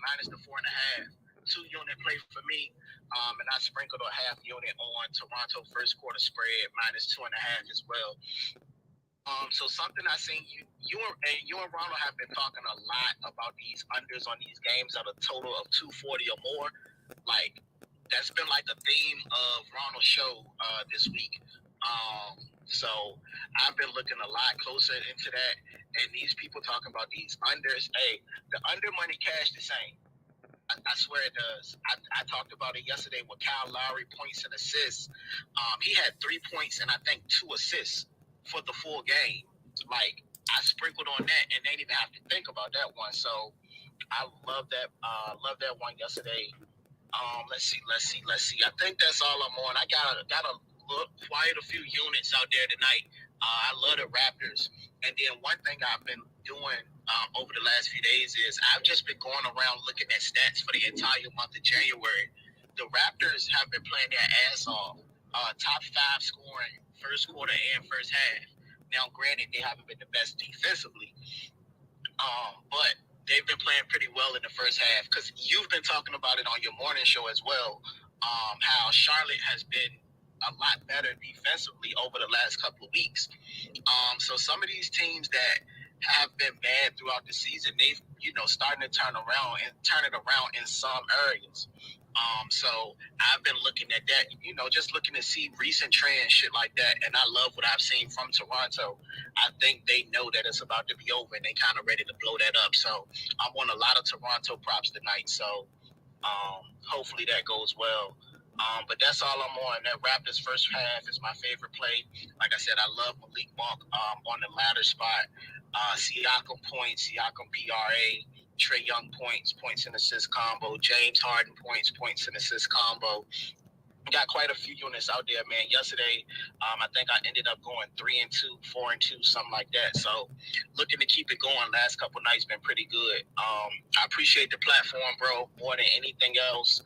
minus the 4.5. 2-unit play for me. And I sprinkled a half unit on Toronto first quarter spread, minus 2.5 as well. So something I seen you and Ronald have been talking a lot about these unders on these games at a total of 240 or more. Like that's been like the theme of Ronald's show this week. So I've been looking a lot closer into that, and these people talking about these unders. Hey, the under money cash the same. I swear it does. I talked about it yesterday with Kyle Lowry points and assists. He had 3 points and I think 2 assists for the full game. Like I sprinkled on that and they didn't even have to think about that one. So I love that. Love that one yesterday. Let's see. I think that's all I'm on. I got quite a few units out there tonight. I love the Raptors. And then one thing I've been doing over the last few days is I've just been going around looking at stats for the entire month of January. The Raptors have been playing their ass off. Top 5 scoring first quarter and first half. Now, granted, they haven't been the best defensively, but they've been playing pretty well in the first half because you've been talking about it on your morning show as well, how Charlotte has been a lot better defensively over the last couple of weeks. So some of these teams that have been bad throughout the season, they've starting to turn it around in some areas. So I've been looking at that, just looking to see recent trends, shit like that. And I love what I've seen from Toronto. I think they know that it's about to be over and they kind of ready to blow that up. So I want a lot of Toronto props tonight. So hopefully that goes well. But that's all I'm on. That Raptors first half is my favorite play. Like I said, I love Malik Monk on the ladder spot. Siakam points, Siakam PRA, Trae Young points and assist combo, James Harden points and assist combo. Got quite a few units out there, man. Yesterday, I think I ended up going 3-2, 4-2, something like that. So looking to keep it going. Last couple nights been pretty good. I appreciate the platform, bro, more than anything else.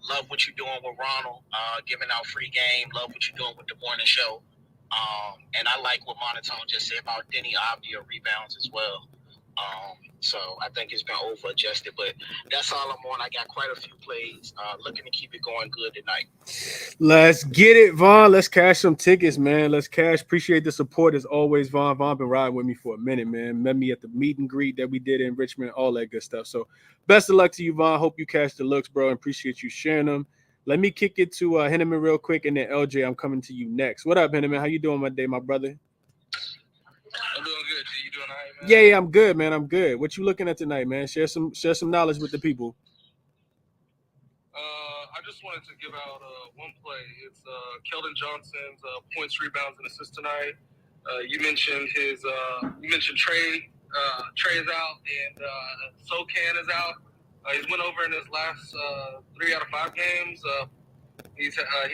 Love what you're doing with Ronald, giving out free game. Love what you're doing with the morning show. And I like what Monotone just said about Denny Avdia rebounds as well. So I think it's been over adjusted, but that's all I'm on. I got quite a few plays. Looking to keep it going good tonight. Let's get it, Vaughn. Let's cash some tickets, man. Let's cash. Appreciate the support as always, Vaughn. Vaughn been riding with me for a minute, man. Met me at the meet and greet that we did in Richmond, all that good stuff. So best of luck to you, Vaughn. Hope you cash the looks, bro, and appreciate you sharing them. Let me kick it to Henneman real quick, and then LJ, I'm coming to you next. What up, Henneman? How you doing my day, my brother? I'm doing good. You doing all right, man? Yeah, I'm good, man. I'm good. What you looking at tonight, man? Share some knowledge with the people. I just wanted to give out one play. It's Keldon Johnson's points, rebounds, and assists tonight. You mentioned Trae. Trae is out, and Sokan is out. He's went over in his last 3 out of 5 games. He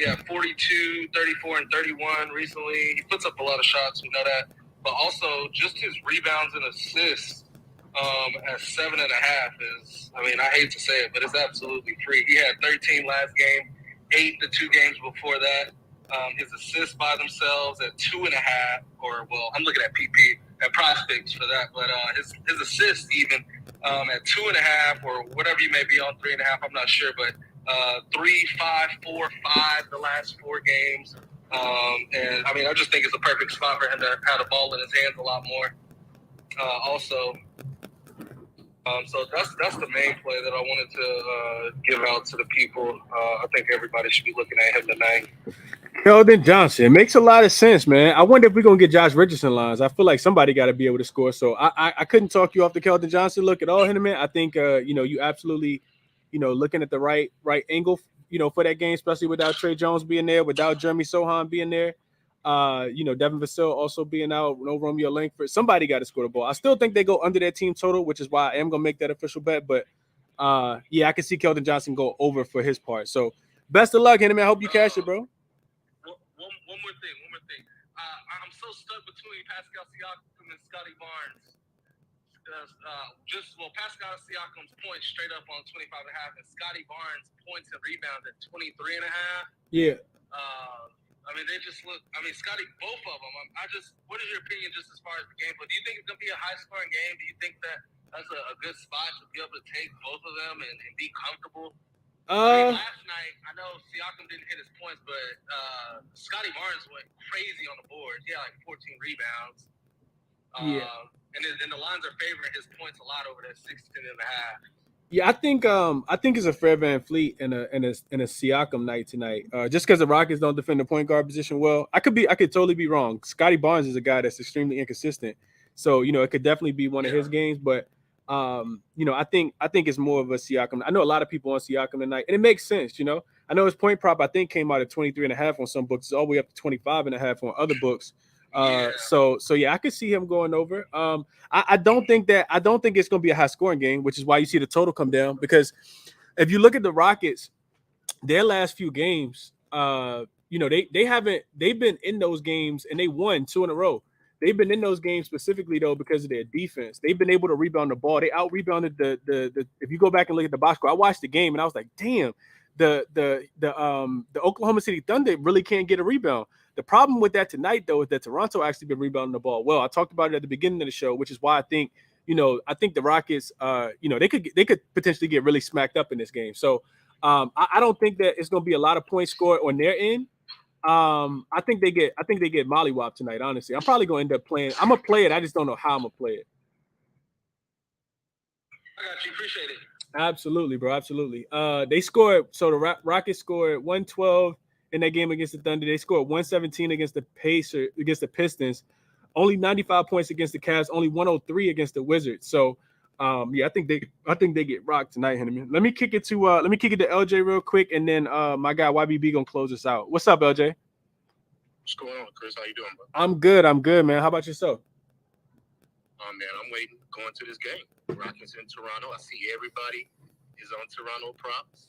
had 42, 34, and 31 recently. He puts up a lot of shots. We know that. But also, just his rebounds and assists at 7.5 is, I mean, I hate to say it, but it's absolutely free. He had 13 last game, 8 the 2 games before that. His assists by themselves at 2.5, or, well, I'm looking at PP, at prospects for that, but his assists even at 2.5 or whatever you may be on 3.5, I'm not sure, but 3, 5, 4, 5 the last 4 games. And I mean, I just think it's a perfect spot for him to have the ball in his hands a lot more. Also, so that's the main play that I wanted to give out to the people. I think everybody should be looking at him tonight. Keldon Johnson. It makes a lot of sense, man. I wonder if we're gonna get Josh Richardson lines. I feel like somebody got to be able to score. So I couldn't talk you off the Keldon Johnson look at all, Henneman. I think you absolutely, looking at the right angle, for that game, especially without Trey Jones being there, without Jeremy Sohan being there. Devin Vassell also being out, no Romeo Langford. Somebody got to score the ball. I still think they go under their team total, which is why I am gonna make that official bet. But I can see Keldon Johnson go over for his part. So best of luck, Henneman. I hope you cash it, bro. One more thing. I'm so stuck between Pascal Siakam and Scotty Barnes. Pascal Siakam's points straight up on 25.5, and Scotty Barnes points and rebounds at 23.5. Yeah. I mean, they just look. I mean, Scotty, both of them. What is your opinion just as far as the game? But do you think it's gonna be a high-scoring game? Do you think that's a good spot to be able to take both of them and be comfortable? Last night, I know Siakam didn't hit his points, but Scotty Barnes went crazy on the board. He had like 14 rebounds. And the lines are favoring his points a lot over that 16.5. Yeah, I think it's a Fred VanVleet and a Siakam night tonight. Just because the Rockets don't defend the point guard position well, I could totally be wrong. Scotty Barnes is a guy that's extremely inconsistent, so it could definitely be one of his games. But I think it's more of a Siakam. I know a lot of people on Siakam tonight, and it makes sense. I know his point prop I think came out at 23.5 on some books, it's all the way up to 25.5 on other books. So I could see him going over. I don't think it's going to be a high scoring game, which is why you see the total come down. Because if you look at the Rockets, their last few games, they've been in those games and they won 2 in a row. They've been in those games specifically though because of their defense. They've been able to rebound the ball. They out rebounded the. If you go back and look at the box score, I watched the game and I was like, damn, the Oklahoma City Thunder really can't get a rebound. The problem with that tonight, though, is that Toronto actually been rebounding the ball well. I talked about it at the beginning of the show, which is why I think the Rockets, they could potentially get really smacked up in this game. So I don't think that it's going to be a lot of points scored on their end. I think they get mollywopped tonight. Honestly, I'm probably going to end up playing. I'm gonna play it. I just don't know how I'm gonna play it. I got you. Appreciate it. Absolutely, bro. Absolutely. They scored. So the Rockets scored 112. In that game against the Thunder. They scored 117 against the Pistons, only 95 points against the Cavs, only 103 against the Wizards. So, I think they get rocked tonight, Henneman. Let me kick it to LJ real quick, and then my guy YBB gonna close us out. What's up, LJ? What's going on, Chris? How you doing, bro? I'm good, man. How about yourself? Man, I'm waiting going to this game. Rockets in Toronto. I see everybody is on Toronto props.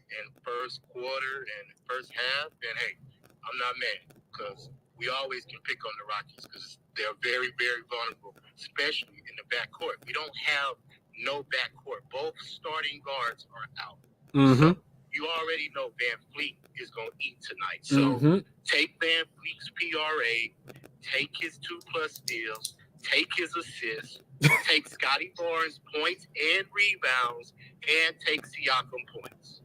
And first quarter and first half, and hey, I'm not mad because we always can pick on the Rockets because they're very, very vulnerable, especially in the backcourt. We don't have no backcourt. Both starting guards are out. Mm-hmm. So you already know VanVleet is going to eat tonight. So take VanVleet's PRA, take his 2+ steals, take his assists, take Scotty Barnes' points and rebounds, and take Siakam points.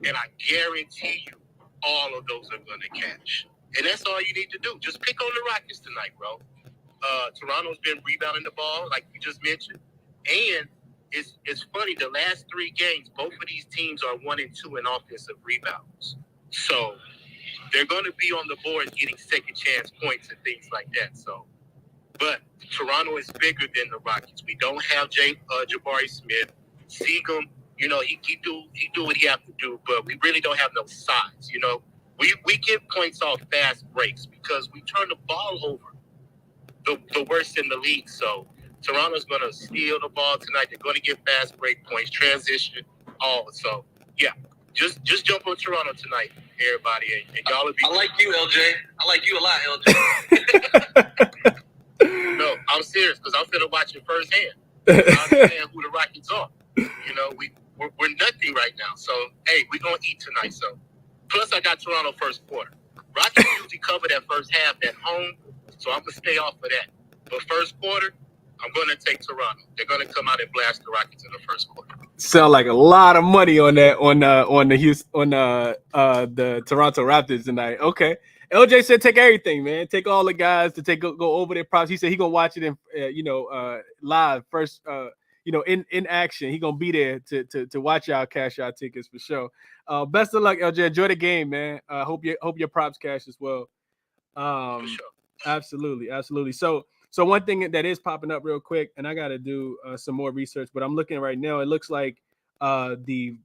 And I guarantee you all of those are going to catch. And that's all you need to do. Just pick on the Rockets tonight, bro. Toronto's been rebounding the ball, like you just mentioned. And it's funny, the last 3 games, both of these teams are 1 and 2 in offensive rebounds. So they're going to be on the board getting second chance points and things like that. So, but Toronto is bigger than the Rockets. We don't have Jabari Smith. Seagum, he do what he have to do, but we really don't have no size. We get points off fast breaks because we turn the ball over the worst in the league. So Toronto's going to steal the ball tonight. They're going to get fast break points, transition, all. So yeah, just jump on Toronto tonight, everybody, and y'all will be. I like you, LJ. I like you a lot, LJ. No, I'm serious because I'm finna watch it firsthand. I understand who the Rockets are. You know, we're nothing right now. So, hey, we're going to eat tonight. So, plus I got Toronto first quarter. Rockets usually cover that first half at home, so I'm going to stay off of that. But first quarter, I'm going to take Toronto. They're going to come out and blast the Rockets in the first quarter. Sound like a lot of money on that on the Toronto Raptors tonight. Okay. LJ said take everything, man. Take all the guys to go over their props. He said he gonna watch it in live first in action. He gonna be there to watch y'all cash out tickets for sure. Best of luck, LJ. Enjoy the game, man. Hope your props cash as well. For sure. Absolutely. So one thing that is popping up real quick, and I got to do some more research, but I'm looking right now. It looks like the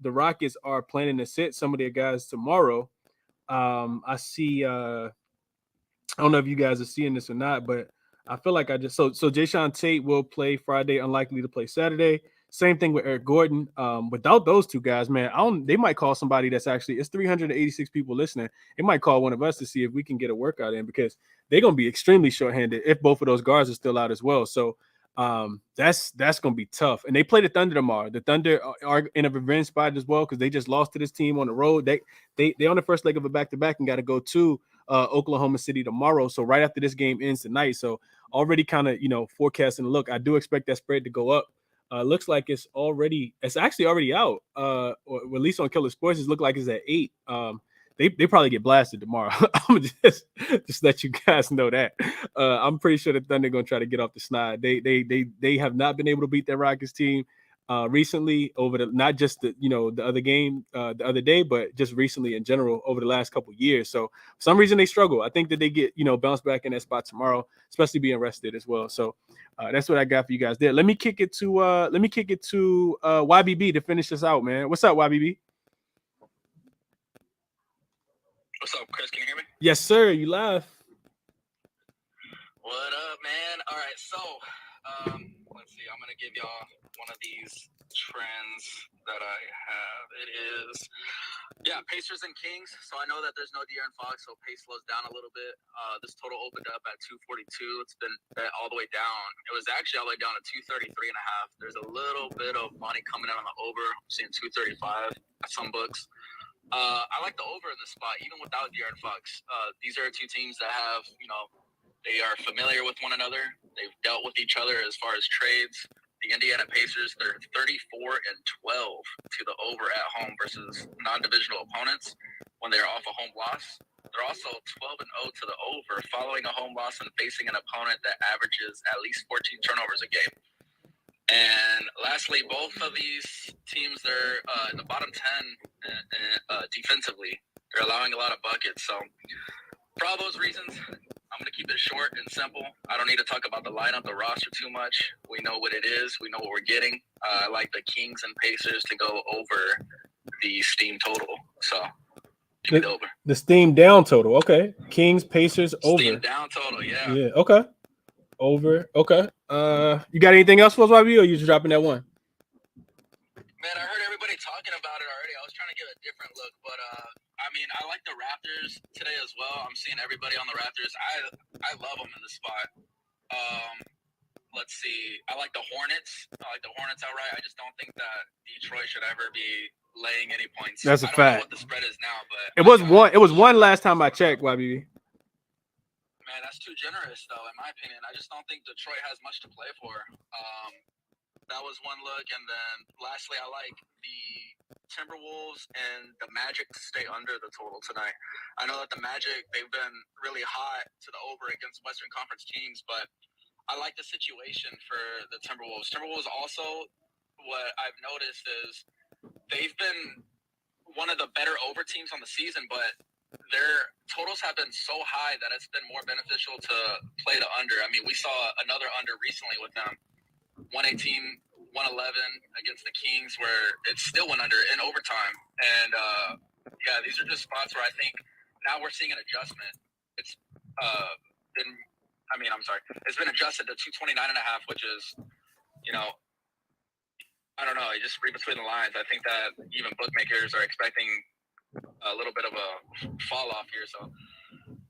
Rockets are planning to sit some of their guys tomorrow. I see. I don't know if you guys are seeing this or not, but I feel like so Jayshawn Tate will play Friday, unlikely to play Saturday. Same thing with Eric Gordon. Without those two guys, man, they might call somebody that's actually, it's 386 people listening. They might call one of us to see if we can get a workout in, because they're going to be extremely shorthanded if both of those guards are still out as well. So that's going to be tough. And they play the Thunder tomorrow. The Thunder are in a revenge spot as well, because they just lost to this team on the road. They on the first leg of a back-to-back and got to go to Oklahoma City tomorrow. So right after this game ends tonight. So already kind of, forecasting the look. I do expect that spread to go up. Looks like it's actually already out. Or at least on Killer Sports, it looks like it's at 8. They probably get blasted tomorrow. I'm just let you guys know that. I'm pretty sure the Thunder gonna try to get off the snide. They have not been able to beat that Rockets team recently over not just the other game the other day, but just recently in general over the last couple of years. So for some reason they struggle. I think that they get bounce back in that spot tomorrow, especially being rested as well. So that's what I got for you guys there. Let me kick it to YBB to finish this out, man. What's up, YBB? What's up, Chris? Can you hear me? Yes, sir. You live. What up, man? All right, so let's see. I'm gonna give y'all one of these trends that I have. It is, Pacers and Kings. So I know that there's no De'Aaron Fox, so pace slows down a little bit. This total opened up at 242. It's been all the way down. It was actually all the way down to 233.5. There's a little bit of money coming in on the over. I'm seeing 235 at some books. I like the over in this spot, even without De'Aaron Fox. These are two teams that have, they are familiar with one another. They've dealt with each other as far as trades. The Indiana Pacers, they're 34-12 to the over at home versus non-divisional opponents when they're off a home loss. They're also 12-0 to the over following a home loss and facing an opponent that averages at least 14 turnovers a game. And lastly, both of these teams, they're in the bottom 10 defensively. They're allowing a lot of buckets. So for all those reasons, I'm going to keep it short and simple. I don't need to talk about the lineup, the roster too much. We know what it is. We know what we're getting. I like the Kings and Pacers to go over the steam total. So give me the over. The steam down total. Okay. Kings, Pacers, over. Steam down total, yeah. Yeah, okay. Over. Okay. You got anything else for us, YB, or you just dropping that one? Man, I heard everybody talking about it already. I was trying to give a different look, but I like the Raptors today as well. I'm seeing everybody on the Raptors. I love them in this spot. Let's see. I like the Hornets. I like the Hornets outright. I just don't think that Detroit should ever be laying any points. That's a fact. I don't know what the spread is now, but it was one. It was one last time I checked, YB. Man, that's too generous, though, in my opinion. I just don't think Detroit has much to play for. That was one look. And then lastly, I like the Timberwolves and the Magic to stay under the total tonight. I know that the Magic, they've been really hot to the over against Western Conference teams, but I like the situation for the Timberwolves. Timberwolves also, what I've noticed is they've been one of the better over teams on the season, but their totals have been so high that it's been more beneficial to play the under. I mean, we saw another under recently with them, 118, 111 against the Kings, where it still went under in overtime. And, these are just spots where I think now we're seeing an adjustment. It's it's been adjusted to 229.5, which is, I don't know. I just read between the lines. I think that even bookmakers are expecting a little bit of a fall off here. So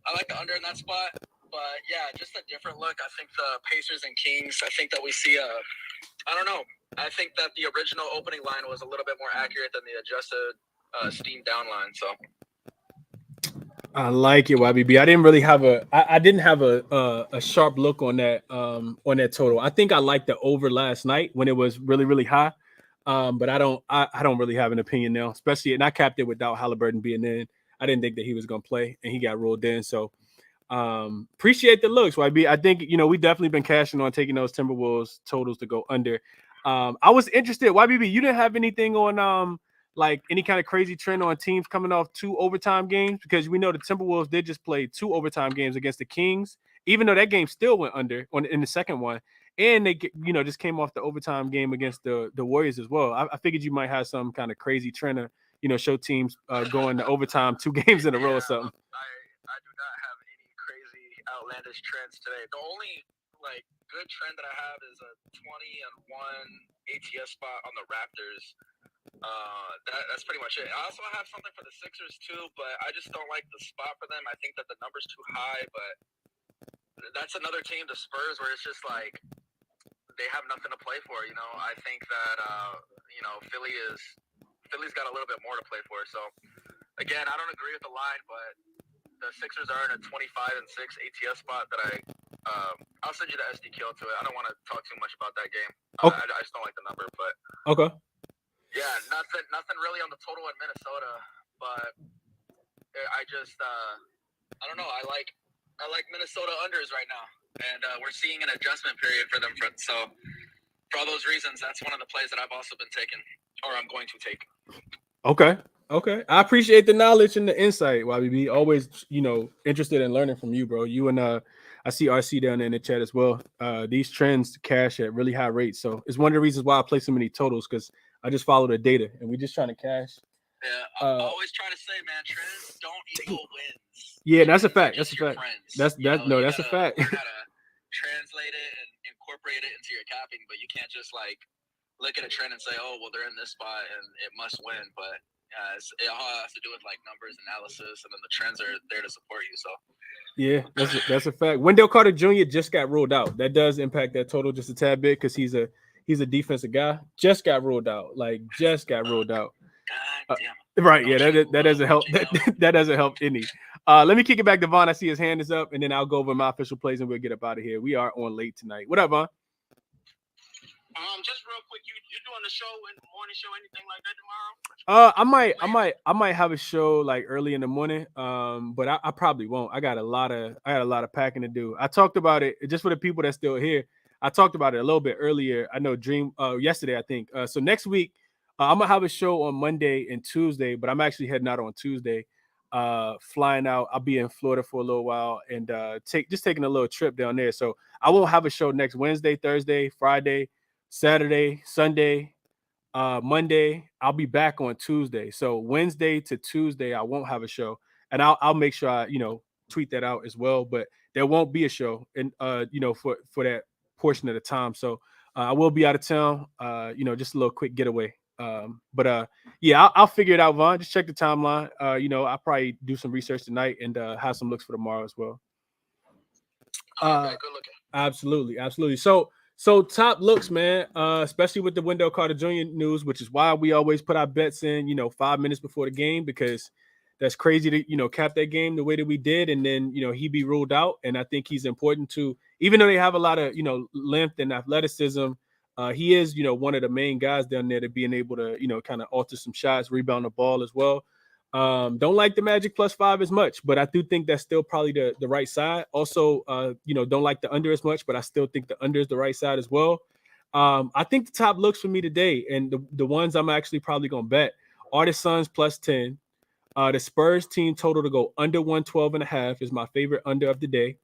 I like the under in that spot. But yeah, just a different look. I think the Pacers and Kings. I think that we see I don't know. I think that the original opening line was a little bit more accurate than the adjusted steamed down line. So I like it, YBB. I didn't really have I didn't have a sharp look on that total. I think I liked the over last night when it was really, really high. But I don't really have an opinion now, especially, and I capped it without Halliburton being in. I didn't think that he was gonna play, and he got ruled in. So appreciate the looks, YB. I think we definitely been cashing on taking those Timberwolves totals to go under. I was interested, YBB. You didn't have anything on like any kind of crazy trend on teams coming off 2 overtime games, because we know the Timberwolves did just play 2 overtime games against the Kings, even though that game still went under in the second one, and they just came off the overtime game against the Warriors as well. I figured you might have some kind of crazy trend to show teams going to overtime 2 games in a row or something. I do not have any crazy outlandish trends today. The only good trend that I have is a 20-1 ATS spot on the Raptors. That's pretty much it. I also have something for the Sixers too, but I just don't like the spot for them. I think that the number's too high, but that's another team, the Spurs, where it's just like they have nothing to play for. I think that Philly's got a little bit more to play for. So again, I don't agree with the line, but the Sixers are in a 25-6 ATS spot that I'll send you the SDQ to it. I don't want to talk too much about that game. Okay. I just don't like the number, but okay. Yeah, nothing really on the total in Minnesota, but I just I don't know. I like Minnesota unders right now, and we're seeing an adjustment period for them. So for all those reasons, that's one of the plays that I've also been taking, or I'm going to take. Okay. I appreciate the knowledge and the insight, YBB. Always, interested in learning from you, bro. You and I see RC down there in the chat as well. These trends cash at really high rates, so it's one of the reasons why I play so many totals, because I just follow the data, and we're just trying to cash. Yeah, I always try to say, man, trends don't equal wins. Yeah, that's a fact. That's a fact. That's a fact. You gotta translate it and incorporate it into your capping, but you can't just look at a trend and say, oh, well, they're in this spot and it must win. But it all has to do with numbers analysis, and then the trends are there to support you. So yeah, that's a fact. Wendell Carter Jr. just got ruled out. That does impact that total just a tad bit, because he's a defensive guy. Just got ruled out. God damn. Right? Yeah, that doesn't help. That doesn't help any. Let me kick it back to Vaughn. I see his hand is up, and then I'll go over my official plays and we'll get up out of here. We are on late tonight. What up, Vaughn? Just real quick, you doing the show in the morning show, anything like that tomorrow? I might have a show early in the morning. But I probably won't. I got a lot of packing to do. I talked about it just for the people that's still here. I talked about it a little bit earlier. I know Dream yesterday, I think. So next week, I'm gonna have a show on Monday and Tuesday, but I'm actually heading out on Tuesday. Flying out. I'll be in Florida for a little while and taking a little trip down there. So I won't have a show next Wednesday, Thursday, Friday, Saturday, Sunday, Monday. I'll be back on Tuesday. So Wednesday to Tuesday, I won't have a show, and I'll make sure I tweet that out as well. But there won't be a show, and for that portion of the time. So I will be out of town. Just a little quick getaway. But I'll figure it out, Vaughn. Just check the timeline. I'll probably do some research tonight and have some looks for tomorrow as well. Good looking. Absolutely. So top looks, man, especially with the Wendell Carter Jr. news, which is why we always put our bets in, 5 minutes before the game, because that's crazy to, cap that game the way that we did. And then, he be ruled out. And I think he's important to, even though they have a lot of, length and athleticism, he is, one of the main guys down there to being able to, kind of alter some shots, rebound the ball as well. Don't like the Magic +5 as much, but I do think that's still probably the right side. Also, don't like the under as much, but I still think the under is the right side as well. I think the top looks for me today, and the ones I'm actually probably going to bet are the Suns +10. The Spurs team total to go under 112.5 is my favorite under of the day.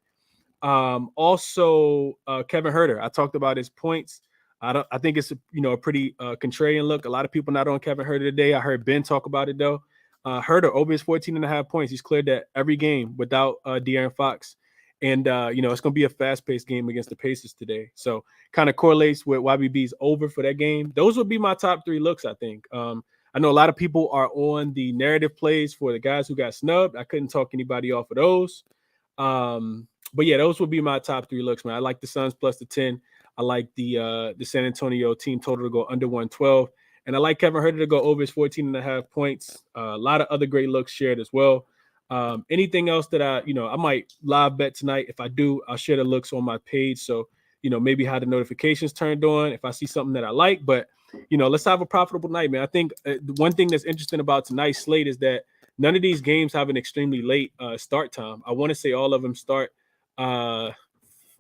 Also, Kevin Huerter. I talked about his points. I think it's a pretty contrarian look. A lot of people not on Kevin Huerter today. I heard Ben talk about it though. Huerter over his 14.5 points. He's cleared that every game without De'Aaron Fox. And, it's going to be a fast-paced game against the Pacers today. So kind of correlates with YBB's over for that game. Those would be my top 3 looks, I think. I know a lot of people are on the narrative plays for the guys who got snubbed. I couldn't talk anybody off of those. But yeah, those would be my top 3 looks, man. I like the Suns plus the 10. I like the San Antonio team total to go under 112. And I like Kevin Huerter to go over his 14.5 points. A lot of other great looks shared as well. Anything else that I might live bet tonight. If I do, I'll share the looks on my page. So, maybe have the notifications turned on if I see something that I like. But, let's have a profitable night, man. I think the one thing that's interesting about tonight's slate is that none of these games have an extremely late start time. I want to say all of them start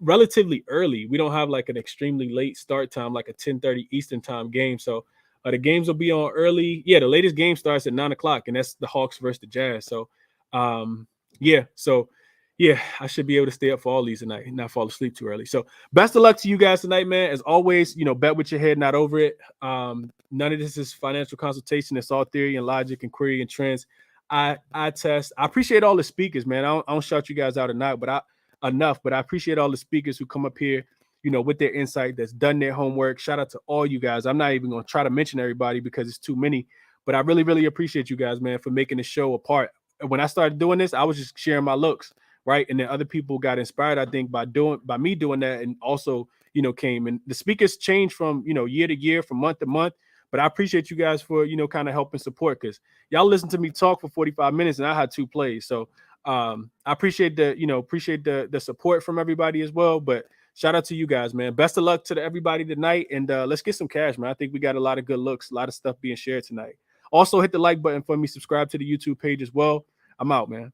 relatively early. We don't have like an extremely late start time, like a 10:30 Eastern time game. So the games will be on early. Yeah, the latest game starts at 9:00, and that's the Hawks versus the Jazz. So I should be able to stay up for all these tonight and not fall asleep too early. So best of luck to you guys tonight, man. As always, bet with your head, not over it. None of this is financial consultation. It's all theory and logic and query and trends. I test. I appreciate all the speakers, man. I don't shout you guys out enough, but I appreciate all the speakers who come up here, with their insight, that's done their homework. Shout out to all you guys. I'm not even going to try to mention everybody because it's too many, but I really, really appreciate you guys, man, for making the show a part. When I started doing this, I was just sharing my looks, right? And then other people got inspired, I think, by me doing that, and also, came. And the speakers changed from, year to year, from month to month. But I appreciate you guys for, kind of helping support, because y'all listen to me talk for 45 minutes and I had 2 plays. So I appreciate the support from everybody as well. But shout out to you guys, man. Best of luck to everybody tonight. And let's get some cash, man. I think we got a lot of good looks, a lot of stuff being shared tonight. Also hit the like button for me, subscribe to the YouTube page as well. I'm out, man.